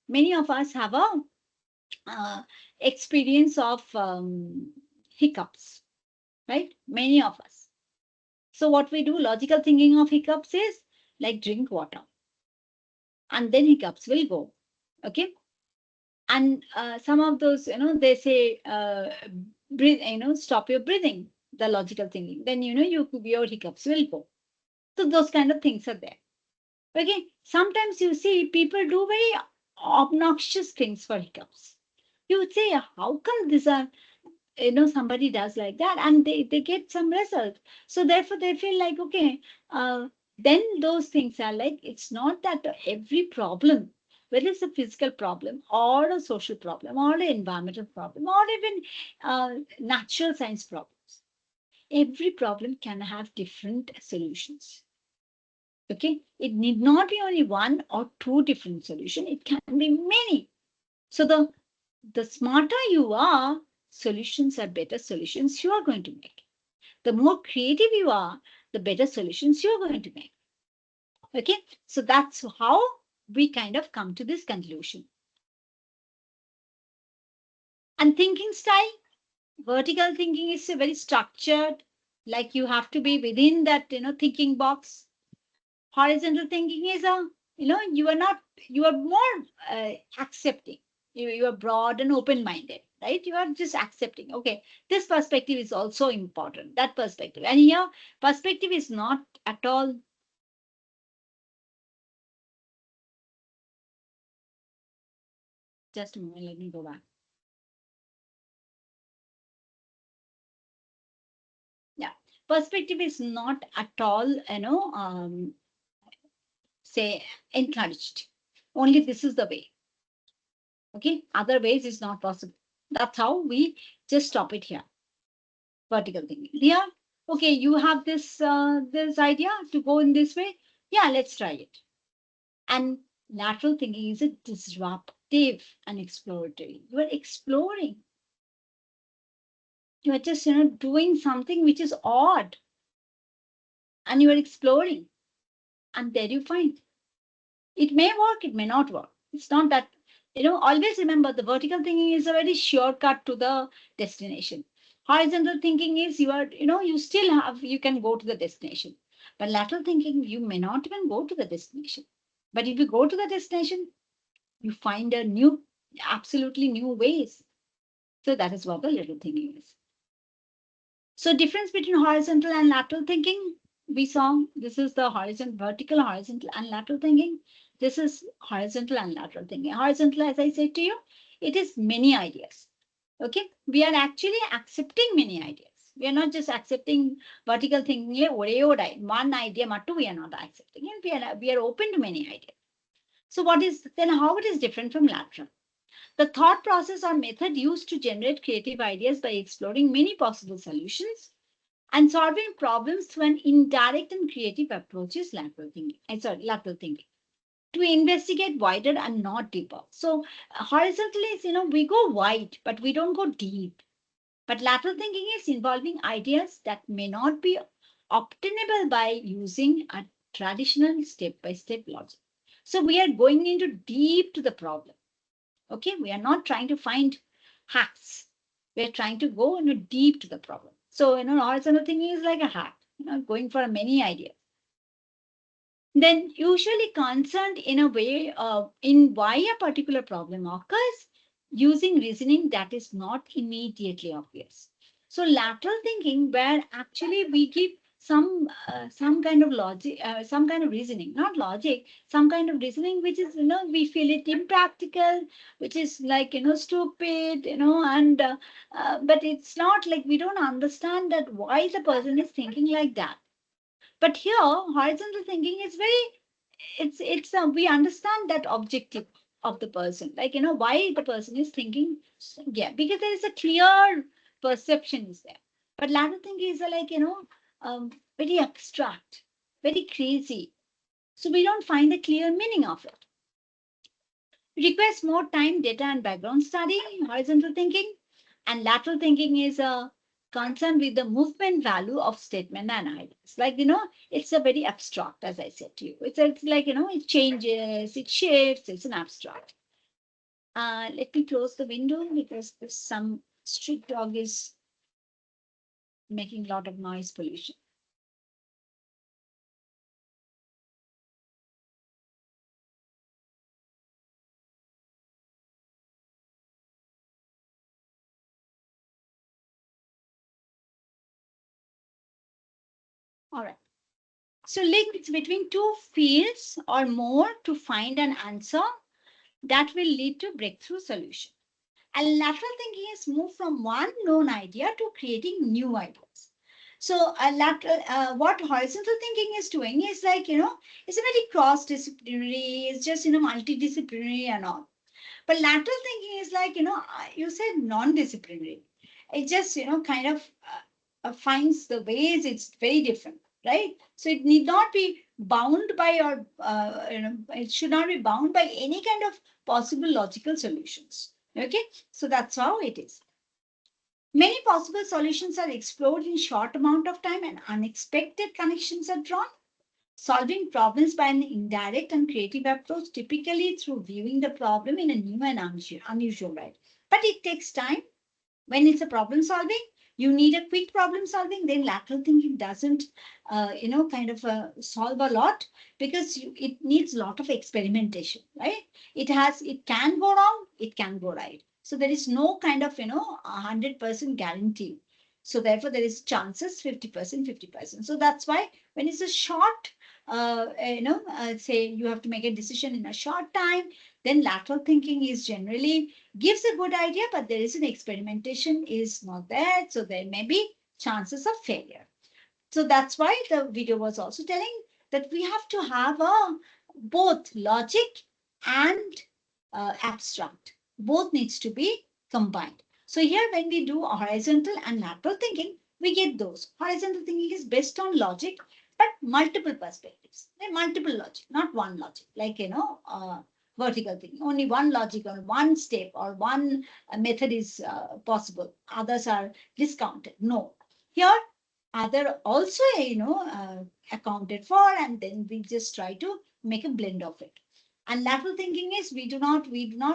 Many of us have a experience of hiccups, right? Many of us. So what we do, logical thinking of hiccups is like drink water, and then hiccups will go. Okay. And some of those, they say breathe, stop your breathing. The logical thinking, then your hiccups will go. So those kind of things are there. Okay. Sometimes you see people do very obnoxious things for hiccups. You would say, how come these are, somebody does like that and they get some result. So therefore they feel like, okay, then those things are like, it's not that every problem, whether it's a physical problem or a social problem or an environmental problem or even natural science problems, every problem can have different solutions. Okay, it need not be only one or two different solutions, it can be many. So the smarter you are, solutions are better solutions you are going to make. The more creative you are, the better solutions you're going to make. Okay, so that's how we kind of come to this conclusion. And thinking style, vertical thinking is a very structured, like you have to be within that, thinking box. Horizontal thinking is a, you are not, you are more accepting. You are broad and open-minded, right? You are just accepting. Okay, this perspective is also important, that perspective. And here, perspective is not at all. Just a moment, let me go back. Yeah, perspective is not at all, say, encouraged. Only this is the way. Okay, other ways is not possible. That's how we just stop it here. Vertical thinking. Yeah, okay, you have this this idea to go in this way. Yeah, let's try it. And lateral thinking is a disruptive and exploratory. You are exploring. You are just doing something which is odd, and you are exploring, and there you find it may work, it may not work. It's not that always remember the vertical thinking is a very sure cut to the destination. Horizontal thinking is you are you still have you can go to the destination, but lateral thinking you may not even go to the destination. But if you go to the destination, you find a new, absolutely new ways. So that is what the lateral thinking is. So difference between horizontal and lateral thinking, we saw this is the vertical, horizontal and lateral thinking. This is horizontal and lateral thinking. Horizontal, as I said to you, it is many ideas. Okay, we are actually accepting many ideas. We are not just accepting vertical thinking, one idea, we are not accepting it. We are open to many ideas. So what is then how it is different from lateral? The thought process or method used to generate creative ideas by exploring many possible solutions and solving problems through an indirect and creative approach is lateral thinking. Lateral thinking. To investigate wider and not deeper. So horizontally is, we go wide, but we don't go deep. But lateral thinking is involving ideas that may not be obtainable by using a traditional step-by-step logic. So we are going into deep to the problem. Okay, we are not trying to find hacks. We're trying to go deep to the problem. So, horizontal thinking is like a hack, going for many ideas. Then usually concerned in a way in why a particular problem occurs using reasoning that is not immediately obvious. So lateral thinking where actually we give some kind of logic, some kind of reasoning, not logic, some kind of reasoning which is we feel it impractical, which is like stupid, and but it's not like we don't understand that why the person is thinking like that. But here, horizontal thinking is it's we understand that objective of the person, like why the person is thinking, yeah, because there is a clear perception is there. But lateral thinking is like very abstract, very crazy. So we don't find the clear meaning of it. Requires more time, data, and background study. Horizontal thinking and lateral thinking is a concern with the movement value of statement and ideas. Like, it's a very abstract, as I said to you. It's like, it changes, it shifts, it's an abstract. Let me close the window because there's some street dog is making a lot of noise pollution. All right. So links between two fields or more to find an answer that will lead to breakthrough solution. And lateral thinking is moved from one known idea to creating new ideas. So what horizontal thinking is doing is like, it's a very cross-disciplinary, it's just, multidisciplinary and all. But lateral thinking is like, you said non-disciplinary. It just, kind of finds the ways it's very different, right? So it need not be bound by or, it should not be bound by any kind of possible logical solutions. Okay, so that's how it is. Many possible solutions are explored in short amount of time and unexpected connections are drawn. Solving problems by an indirect and creative approach, typically through viewing the problem in a new and unusual way. But it takes time. When it's a problem solving, you need a quick problem solving, then lateral thinking doesn't, kind of solve a lot because it needs a lot of experimentation, right? It can go wrong, it can go right. So there is no kind of, 100% guarantee. So therefore there is chances 50%, 50%. So that's why when it's a short, say you have to make a decision in a short time, then lateral thinking is generally gives a good idea, but there is an experimentation is not there. So there may be chances of failure. So that's why the video was also telling that we have to have a both logic and abstract. Both needs to be combined. So here when we do horizontal and lateral thinking, we get those. Horizontal thinking is based on logic, but multiple perspectives. Multiple logic, not one logic. Like, vertical thinking. Only one logic or one step or one method is possible. Others are discounted. No. Here, other also, accounted for, and then we just try to make a blend of it. And lateral thinking is we do not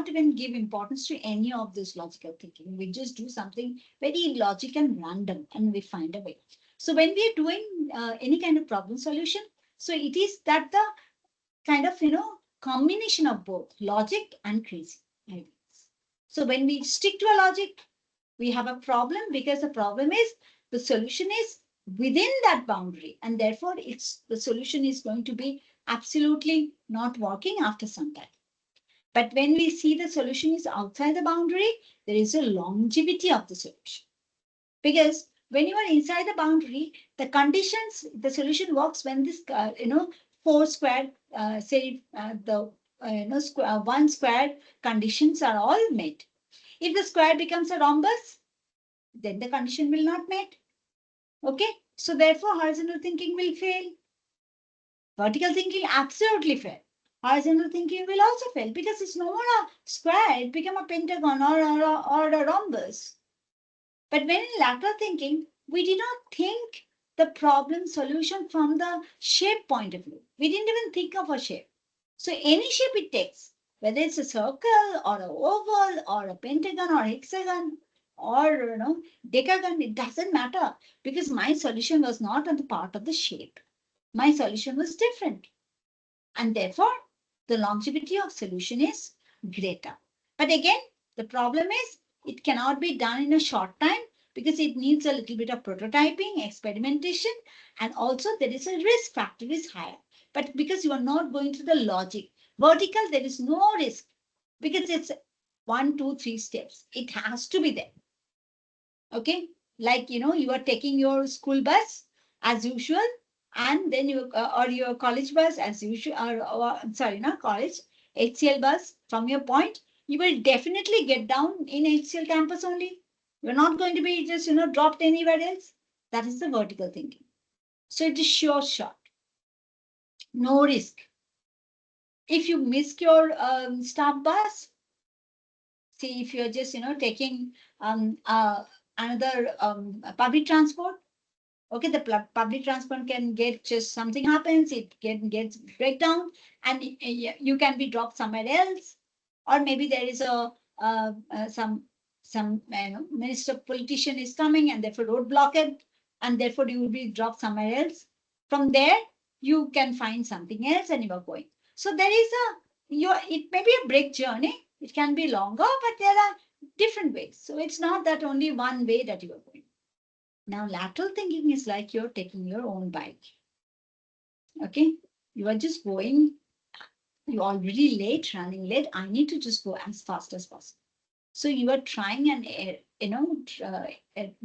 even give importance to any of this logical thinking. We just do something very logic and random, and we find a way. So when we are doing any kind of problem solution, so it is that the kind of combination of both logic and crazy ideas. So when we stick to a logic, we have a problem because the problem is the solution is within that boundary, and therefore the solution is going to be absolutely not working after some time. But when we see the solution is outside the boundary, there is a longevity of the solution. Because when you are inside the boundary, the conditions, the solution works when this, 4 square, one square conditions are all met. If the square becomes a rhombus, then the condition will not met. Okay, so therefore horizontal thinking will fail. Vertical thinking absolutely fail. Horizontal thinking will also fail because it's no more a square, it become a pentagon or a rhombus. But when in lateral thinking, we did not think the problem solution from the shape point of view. We didn't even think of a shape. So any shape it takes, whether it's a circle or an oval or a pentagon or hexagon or decagon, it doesn't matter because my solution was not on the part of the shape. My solution was different. And therefore, the longevity of solution is greater. But again, the problem is it cannot be done in a short time because it needs a little bit of prototyping, experimentation, and also there is a risk factor is higher. But because you are not going through the logic, vertical, there is no risk because it's 1, 2, 3 steps. It has to be there. Okay, like you are taking your school bus as usual, and then you or your college bus as usual, or sorry, not college, HCL bus from your point, you will definitely get down in HCL campus only. You're not going to be just dropped anywhere else. That is the vertical thinking. So it is sure shot, no risk. If you miss your staff bus, see if you're just taking another public transport. Okay, the public transport can get just something happens, it gets breakdown, and you can be dropped somewhere else, or maybe there is some minister politician is coming and therefore road blocked, and therefore you will be dropped somewhere else. From there, you can find something else and you are going. So there is it may be a break journey. It can be longer, but there are different ways. So it's not that only one way that you are going. Now, lateral thinking is like you're taking your own bike. Okay, you are just going, you're already late, running late. I need to just go as fast as possible. So you are trying and,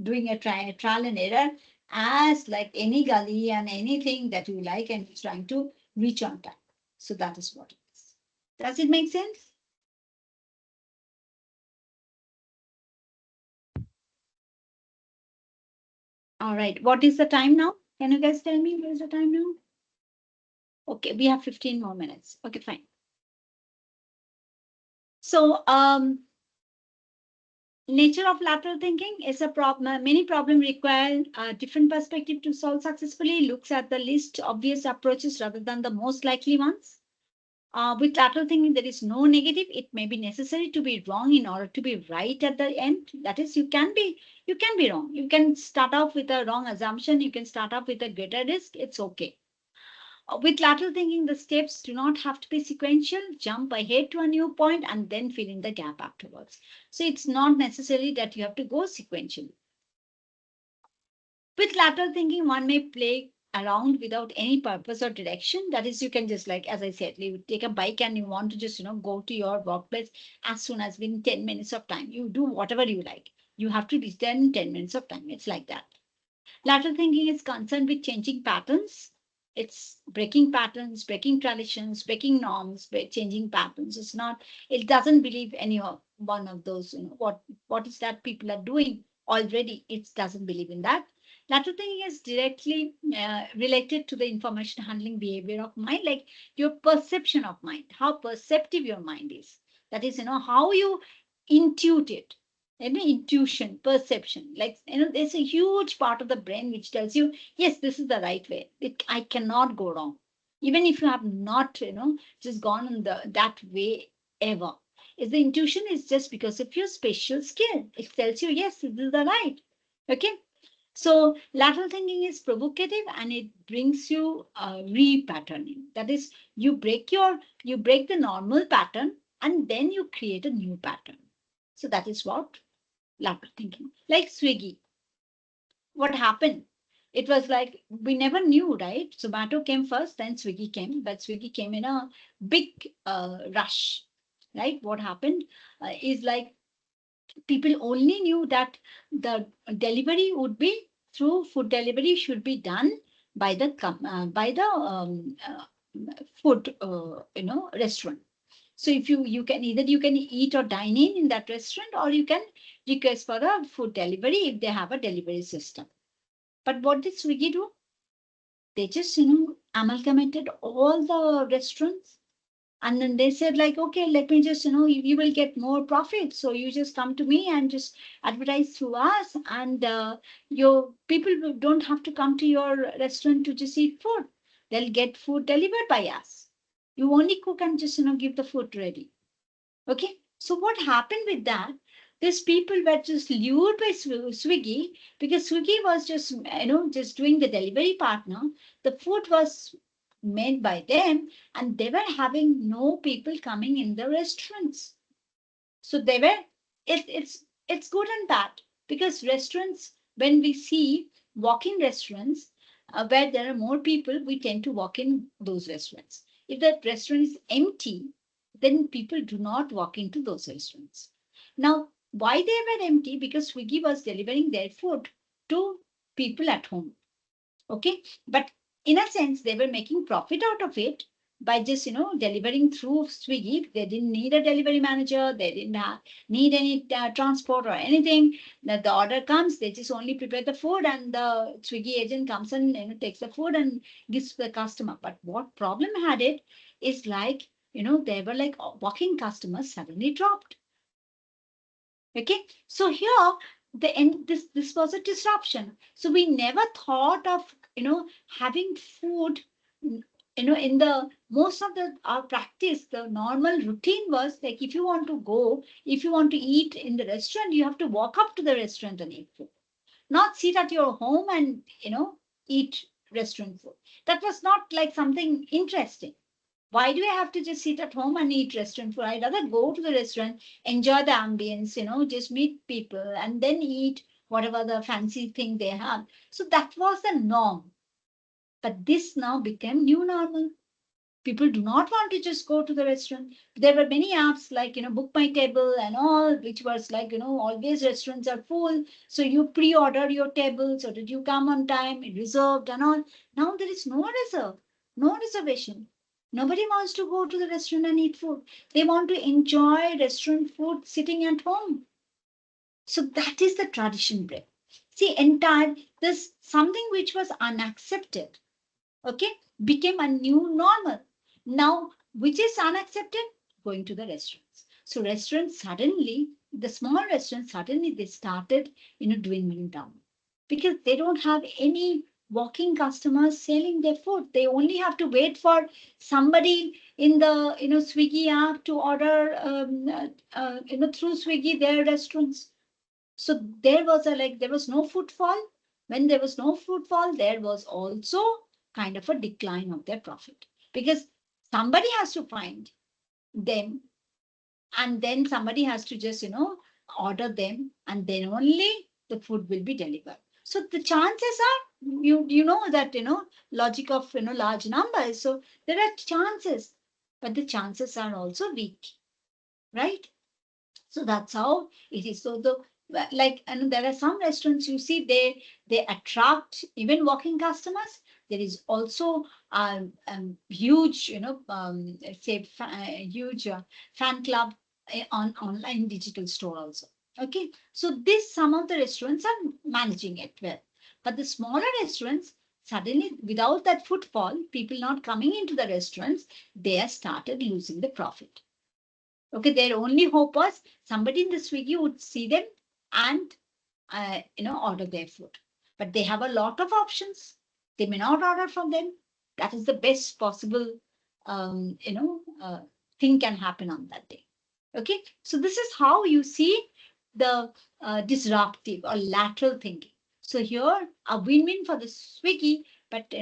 doing a trial and error as like any gully and anything that you like, and trying to reach on time. So that is what it is. Does it make sense? All right. What is the time now? Can you guys tell me what is the time now? Okay, we have 15 more minutes. Okay, fine. So, nature of lateral thinking is a problem. Many problems require a different perspective to solve successfully. Looks at the least obvious approaches rather than the most likely ones. With lateral thinking, there is no negative. It may be necessary to be wrong in order to be right at the end. That is, you can be wrong. You can start off with a wrong assumption. You can start off with a greater risk. It's okay. With lateral thinking, the steps do not have to be sequential. Jump ahead to a new point and then fill in the gap afterwards. So it's not necessary that you have to go sequentially. With lateral thinking, one may play around without any purpose or direction. That is, you can just, like, as I said, you take a bike and you want to just, go to your workplace as soon as within 10 minutes of time. You do whatever you like. You have to reach there in 10 minutes of time. It's like that. Lateral thinking is concerned with changing patterns. It's breaking patterns, breaking traditions, breaking norms, changing patterns. It's not, it doesn't believe any of one of those, what is that people are doing already. It doesn't believe in that. Latter thing is directly related to the information handling behavior of mind, like your perception of mind, how perceptive your mind is. That is, how you intuit it. Intuition, perception, like, there's a huge part of the brain which tells you, yes, this is the right way. I cannot go wrong. Even if you have not, just gone in that way ever. Is the intuition is just because of your spatial skill. It tells you, yes, this is the right. Okay. So lateral thinking is provocative and it brings you repatterning. That is, you break the normal pattern and then you create a new pattern. So that is what lateral thinking. Like Swiggy. What happened? It was like we never knew, right? Zomato came first, then Swiggy came, but Swiggy came in a big rush, right? What happened is like people only knew that the delivery would be through food delivery should be done by the food restaurant. So if you can either you can eat or dine in that restaurant, or you can request for a food delivery if they have a delivery system. But what did Swiggy do? They just, amalgamated all the restaurants. And then they said, like, okay, let me just, you will get more profit. So you just come to me and just advertise through us. And your people don't have to come to your restaurant to just eat food. They'll get food delivered by us. You only cook and just, give the food ready. Okay. So what happened with that? These people were just lured by Swiggy, because Swiggy was just, just doing the delivery partner. The food was made by them and they were having no people coming in the restaurants. So they were, it's good and bad, because restaurants, when we see walk-in restaurants where there are more people, we tend to walk in those restaurants. If that restaurant is empty, then people do not walk into those restaurants. Now, why they were empty? Because Swiggy was delivering their food to people at home. Okay. But in a sense, they were making profit out of it by just, delivering through Swiggy. They didn't need a delivery manager. They didn't need any transport or anything. The order comes, they just only prepare the food and the Swiggy agent comes and takes the food and gives to the customer. But what problem had it is like, they were like walking customers suddenly dropped. Okay, so here this was a disruption. So we never thought of having food. In the most of our practice, the normal routine was like, if you want to go, if you want to eat in the restaurant, you have to walk up to the restaurant and eat food, not sit at your home and eat restaurant food. That was not like something interesting. Why do I have to just sit at home and eat restaurant food? I'd rather go to the restaurant, enjoy the ambience, just meet people and then eat whatever the fancy thing they have. So that was the norm. But this now became new normal. People do not want to just go to the restaurant. There were many apps like, Book My Table and all, which was like, always restaurants are full. So you pre-order your table so that you come on time, reserved and all. Now there is no reserve, no reservation. Nobody wants to go to the restaurant and eat food. They want to enjoy restaurant food sitting at home. So that is the tradition break. See, this something which was unaccepted, okay, became a new normal. Now, which is unaccepted? Going to the restaurants. So restaurants suddenly, the small restaurants suddenly they started, dwindling down, because they don't have any walking customers selling their food. They only have to wait for somebody in the Swiggy app to order through Swiggy their restaurants. So there was no footfall. When there was no footfall, there was also kind of a decline of their profit, because somebody has to find them and then somebody has to just, order them and then only the food will be delivered. So the chances are, you know that, logic of, large numbers. So there are chances, but the chances are also weak, right? So that's how it is. So and there are some restaurants you see they attract even walking customers, There is also a huge, say, huge fan club on online digital store also. Okay, so this some of the restaurants are managing it well, but the smaller restaurants suddenly, without that footfall, people not coming into the restaurants, they have started losing the profit. Okay, their only hope was somebody in the Swiggy would see them and order their food. But they have a lot of options. They may not order from them. That is the best possible, thing can happen on that day. Okay, so this is how you see the disruptive or lateral thinking. So here a win-win for the Swiggy, but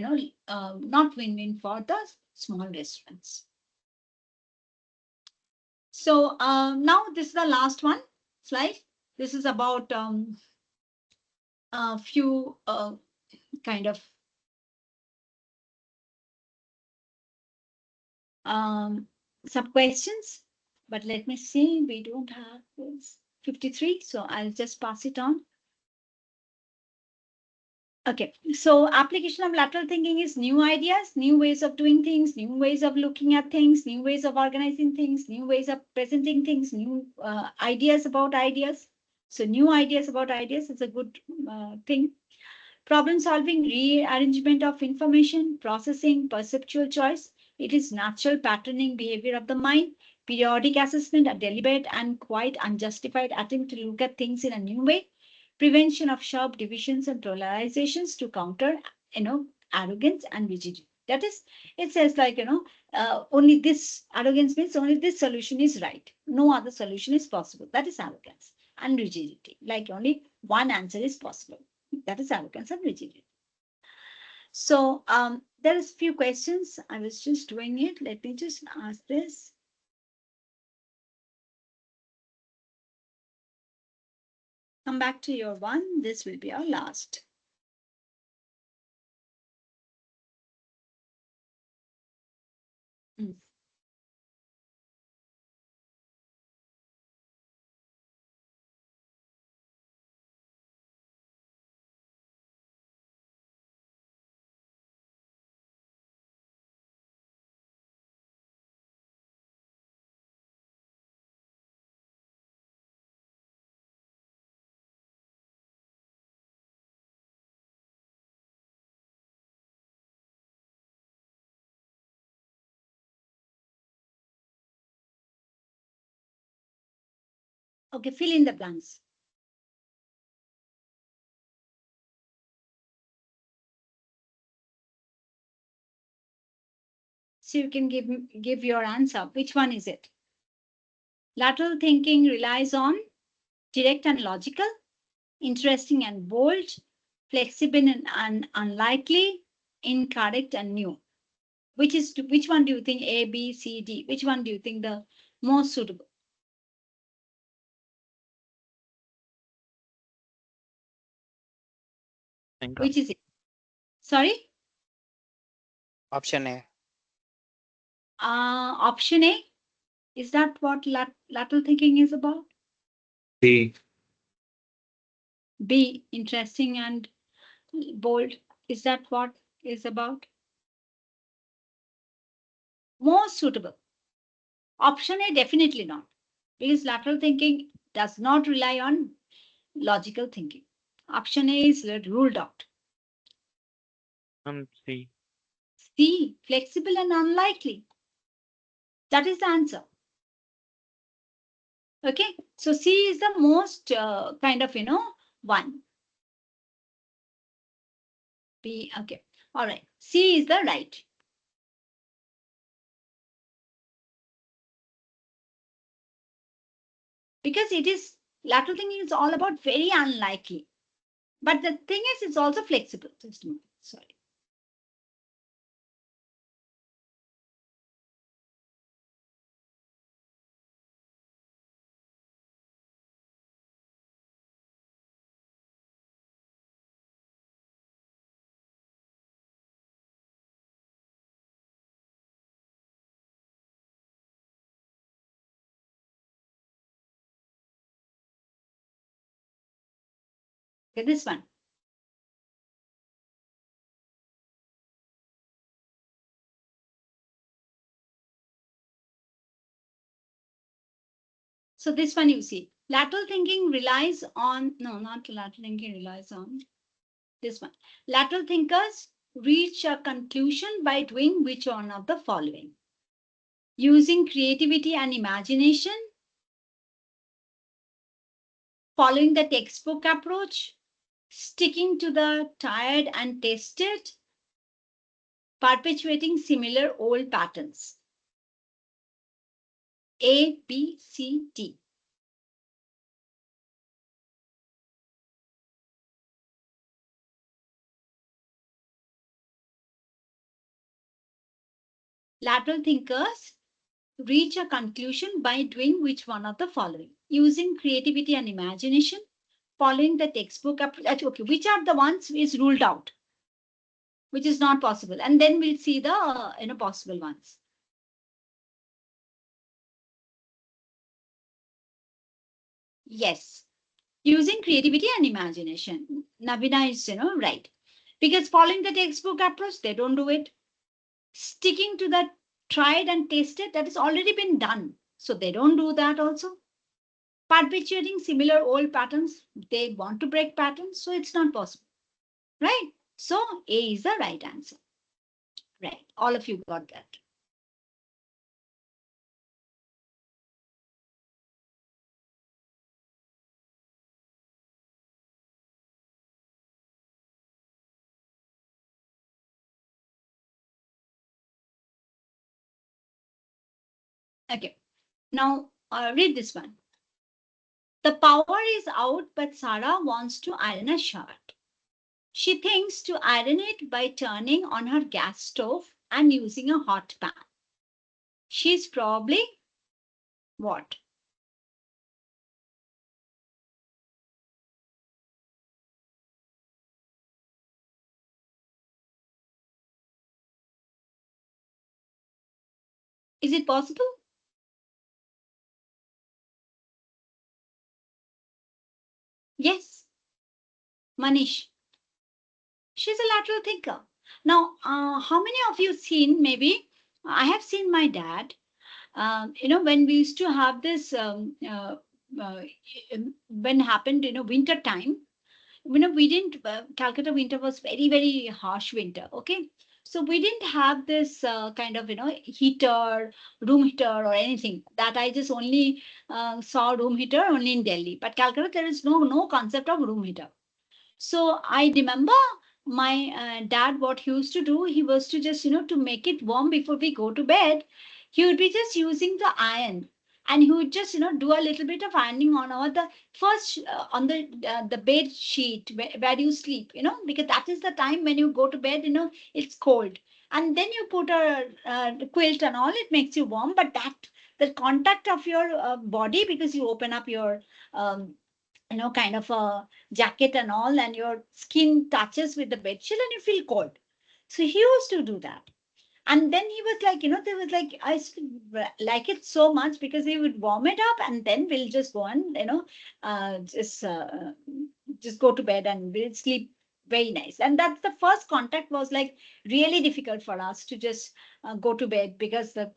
not win-win for the small restaurants. So now this is the last one slide. This is about a few kind of some questions, but let me see. We don't have this 53, so I'll just pass it on. Okay, so application of lateral thinking is new ideas, new ways of doing things, new ways of looking at things, new ways of organizing things, new ways of presenting things, new ideas about ideas. So new ideas about ideas is a good thing. Problem solving, rearrangement of information, processing, perceptual choice. It is natural patterning behavior of the mind, periodic assessment, a deliberate and quite unjustified attempt to look at things in a new way, prevention of sharp divisions and polarizations to counter, arrogance and rigidity. That is, it says like, only this arrogance means only this solution is right. No other solution is possible. That is arrogance and rigidity. Like only one answer is possible. That is arrogance and rigidity. So there is few questions. I was just doing it. Let me just ask this. Come back to your one. This will be our last. Okay, fill in the blanks. So you can give your answer. Which one is it? Lateral thinking relies on direct and logical, interesting and bold, flexible and unlikely, incorrect and new. Which one do you think? A, B, C, D? Which one do you think the most suitable? Which is it? Sorry? Option A. Option A. Is that what lateral thinking is about? C. B, interesting and bold. Is that what is about? Most suitable. Option A, definitely not. Because lateral thinking does not rely on logical thinking. Option A is ruled out. C. C, flexible and unlikely. That is the answer. Okay, so C is the most kind of, one. B, okay. All right. C is the right. Because it is, lateral thinking is all about very unlikely. But the thing is, it's also flexible. Just a moment. Sorry. Okay, this one. So this one you see. Lateral thinking relies on, no, not lateral thinking relies on, this one. Lateral thinkers reach a conclusion by doing which one of the following? Using creativity and imagination, following the textbook approach, sticking to the tried and tested, perpetuating similar old patterns. A, B, C, D. Lateral thinkers reach a conclusion by doing which one of the following? Using creativity and imagination, following the textbook approach. Okay, which are the ones is ruled out, which is not possible, and then we'll see the possible ones. Yes, using creativity and imagination. Navina is right, because following the textbook approach, they don't do it. Sticking to the tried and tested, that has already been done, so they don't do that also. Perpetuating similar old patterns, they want to break patterns, so it's not possible, right? So A is the right answer. Right, all of you got that. Okay, now read this one. The power is out, but Sarah wants to iron a shirt. She thinks to iron it by turning on her gas stove and using a hot pan. She's probably what? Is it possible? Yes, Manish. She's a lateral thinker. Now, how many of you seen, maybe, I have seen my dad, when we used to have this, when happened, winter time, we didn't, Calcutta winter was very, very harsh winter. Okay. So we didn't have this kind of, heater, room heater or anything that I just only saw room heater only in Delhi. But Calcutta, there is no concept of room heater. So I remember my dad, what he used to do, he was to just, to make it warm before we go to bed, he would be just using the iron. And he would just, do a little bit of ironing on our the first on the bed sheet where you sleep, because that is the time when you go to bed, it's cold. And then you put a quilt and all, it makes you warm. But that the contact of your body, because you open up your kind of a jacket and all, and your skin touches with the bed sheet and you feel cold. So he used to do that. And then he was like, there was like, I like it so much because he would warm it up and then we'll just go and, just go to bed and we'll sleep very nice. And that's the first contact was like really difficult for us to just go to bed because the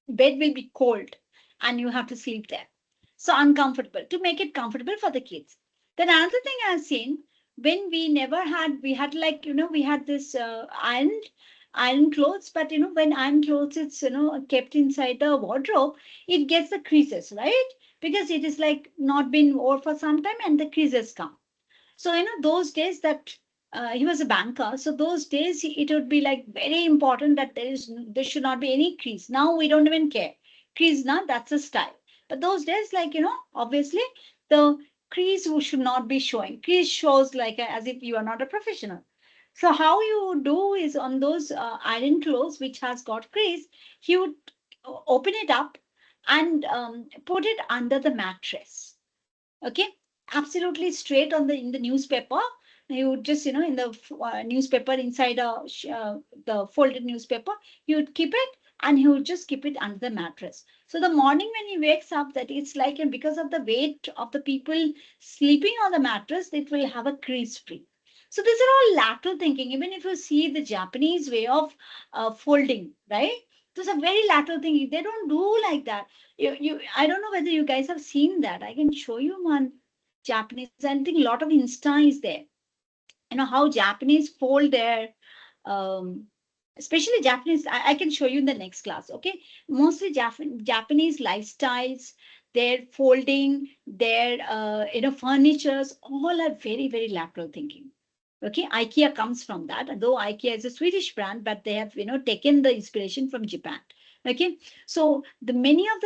bed will be cold and you have to sleep there. So uncomfortable, to make it comfortable for the kids. Then another thing I've seen, when we had like, we had this iron clothes, but when iron clothes, it's, kept inside the wardrobe, it gets the creases, right? Because it is like not been worn for some time and the creases come. So, those days that he was a banker. So those days it would be like very important that there should not be any crease. Now we don't even care. Crease now, that's a style. But those days, like, obviously the crease should not be showing. Crease shows like as if you are not a professional. So how you do is on those iron clothes which has got crease, you would open it up and put it under the mattress. Okay, absolutely straight on in the newspaper. You would just, in the newspaper inside the folded newspaper, you would keep it and he would just keep it under the mattress. So the morning when he wakes up, that it's like, and because of the weight of the people sleeping on the mattress, it will have a crease free. So these are all lateral thinking. Even if you see the Japanese way of folding, right? Those are very lateral thinking. They don't do like that. I don't know whether you guys have seen that. I can show you one Japanese. I think a lot of Insta is there. You know how Japanese fold their, especially Japanese. I can show you in the next class. Okay, mostly Japanese lifestyles, their folding, their furnitures, all are very lateral thinking. Okay, IKEA comes from that. Though IKEA is a Swedish brand, but they have taken the inspiration from Japan. Okay, so the many of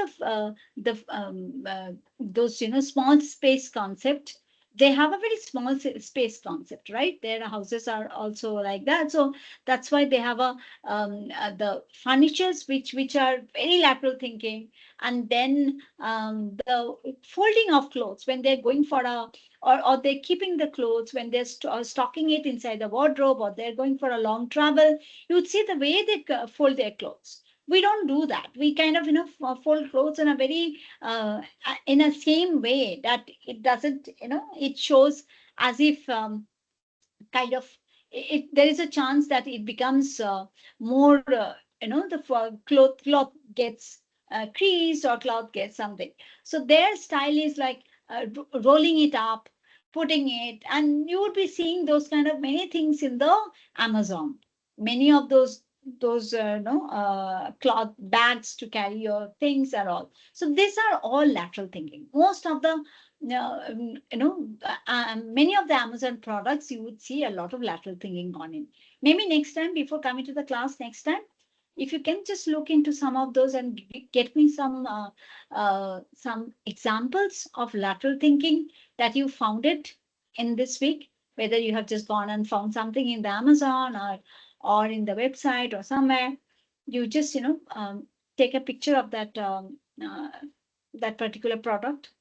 those small space concept, they have a very small space concept, right? Their houses are also like that. So that's why they have the furnitures which are very lateral thinking, and then the folding of clothes when they're going for a or they're keeping the clothes when they're stocking it inside the wardrobe, or they're going for a long travel. You would see the way they fold their clothes. We don't do that. We kind of fold clothes in a very in a same way that it doesn't it shows as if kind of there is a chance that it becomes more the cloth gets creased, or cloth gets something. So their style is like rolling it up, putting it, and you would be seeing those kind of many things in the Amazon. Many of those cloth bags to carry your things are all. So these are all lateral thinking. Most of the many of the Amazon products, you would see a lot of lateral thinking on it. Maybe next time, before coming to the class next time, if you can just look into some of those and get me some examples of lateral thinking that you found it in this week, whether you have just gone and found something in the Amazon or in the website or somewhere, you just take a picture of that that particular product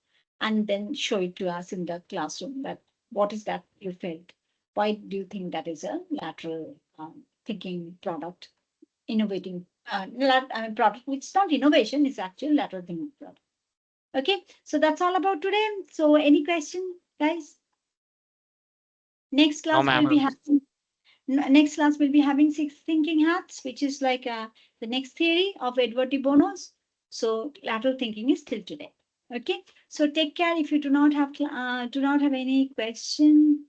and then show it to us in the classroom. That what is that you felt? Why do you think that is a lateral thinking product, innovating product? It's not innovation; it's actually lateral thinking product. Okay, so that's all about today. So, any question, guys? Next class ma'am. will be having. Next class we'll be having 6 thinking hats, which is like the next theory of Edward de Bono's. So lateral thinking is till today. Okay, so take care. If you do not have any question,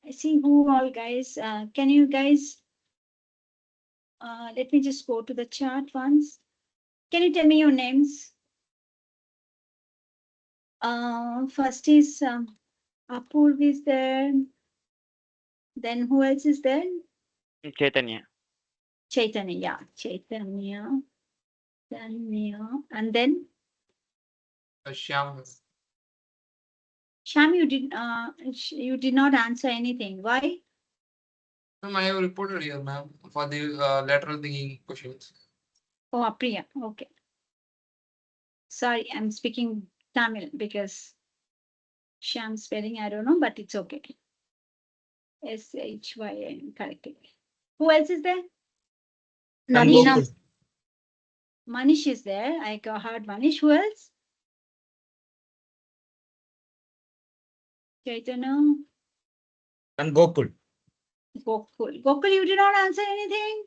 I see who all guys. Can you guys? Let me just go to the chat once. Can you tell me your names? First is Apurv is there. Then who else is there? Chaitanya. Chaitanya, yeah, Chaitanya. And then Shyam. Sham, you did not answer anything. Why? Ma'am, I have reported here, ma'am, for the lateral thinking questions. Oh, Apriya. Okay. Sorry, I'm speaking Tamil because Sham spelling I don't know, but it's okay. SHYN correctly. Who else is there? Manish. Manish is there. I heard Manish. Who else? Chaitanya. And Gokul. Gokul. Gokul, you did not answer anything.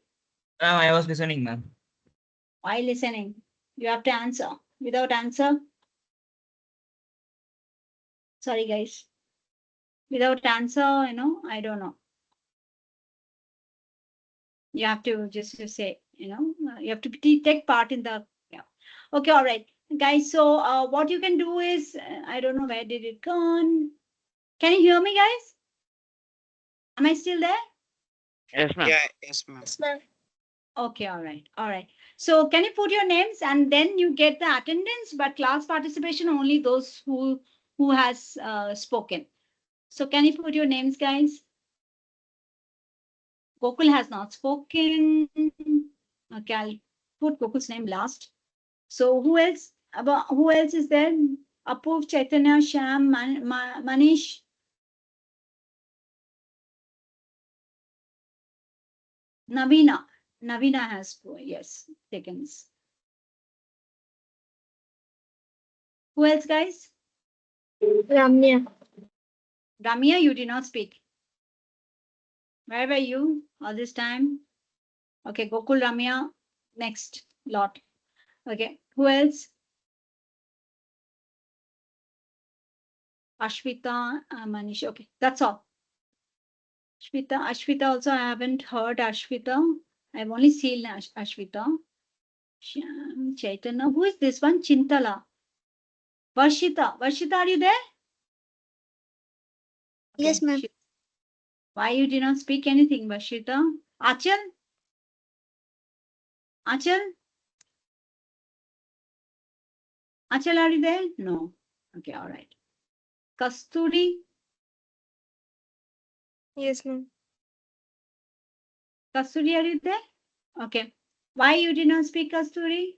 I was listening, ma'am. Why listening? You have to answer. Without answer. Sorry, guys. Without answer, I don't know. You have to just say, you have to take part in the, yeah. Okay, all right, guys. So what you can do is, I don't know where did it gone. Can you hear me, guys? Am I still there? Yes, ma'am. Yeah, yes, ma'am. Okay, all right, all right. So can you put your names and then you get the attendance, but class participation only those who has spoken. So can you put your names, guys? Gokul has not spoken. Okay, I'll put Gokul's name last. So who else? Who else is there? Apurv, Chaitanya, Sham, Manish. Navina. Navina has yes taken. Who else, guys? Ramya. Ramya, you did not speak. Where were you all this time? Okay, Gokul, Ramya. Next. lot. Okay, who else? Ashwita, Manish. Okay, that's all. Ashwita also, I haven't heard Ashwita. I've only seen Ashwita. Chaitanya, who is this one? Chintala. Varshita, are you there? Yes, ma'am. Why you did not speak anything, Varshita? Achal? Achal, are you there? No. Okay, all right. Kasturi? Yes, ma'am. Kasturi, are you there? Okay. Why you did not speak, Kasturi?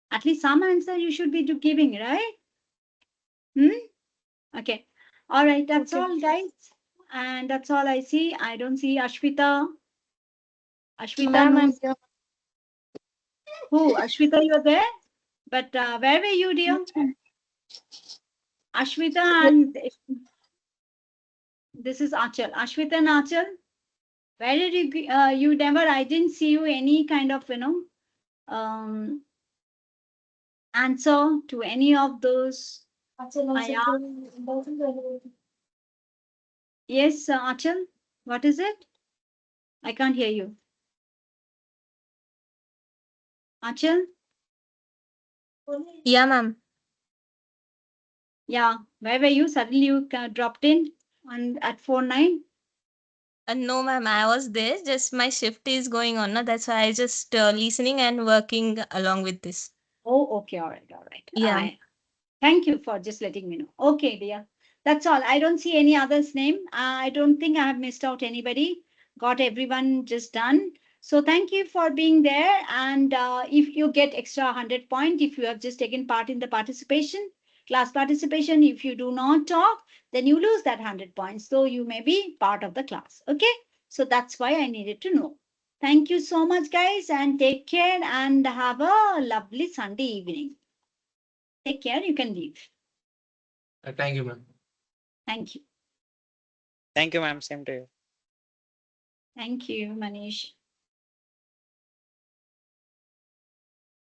At least some answer you should be giving, right? Okay. All right. That's Okay. all, guys. And that's all I see. I don't see Ashwita. Ashwita, Ma'am, no. I'm here. Who? Ashwita, you're there? But where were you, dear? Yes, ma'am. Ashwita and this is Achal. Ashwita and Achal, where did you never, I didn't see you any kind of, answer to any of those. I asked. Yes, Achal, what is it? I can't hear you. Achal? Yeah, ma'am. Yeah, where were you? Suddenly you dropped in at 4:09. No, ma'am, I was there. Just my shift is going on. No? That's why I just listening and working along with this. Oh, okay, all right, all right. Yeah. Thank you for just letting me know. Okay, dear. That's all. I don't see any other's name. I don't think I have missed out anybody. Got everyone just done. So thank you for being there. And if you get extra 100 points, if you have just taken part in the participation, class participation, if you do not talk, then you lose that 100 points. So you may be part of the class. Okay. So that's why I needed to know. Thank you so much, guys, and take care and have a lovely Sunday evening. Take care. You can leave. Thank you, ma'am. Thank you. Thank you, ma'am. Same to you. Thank you, Manish.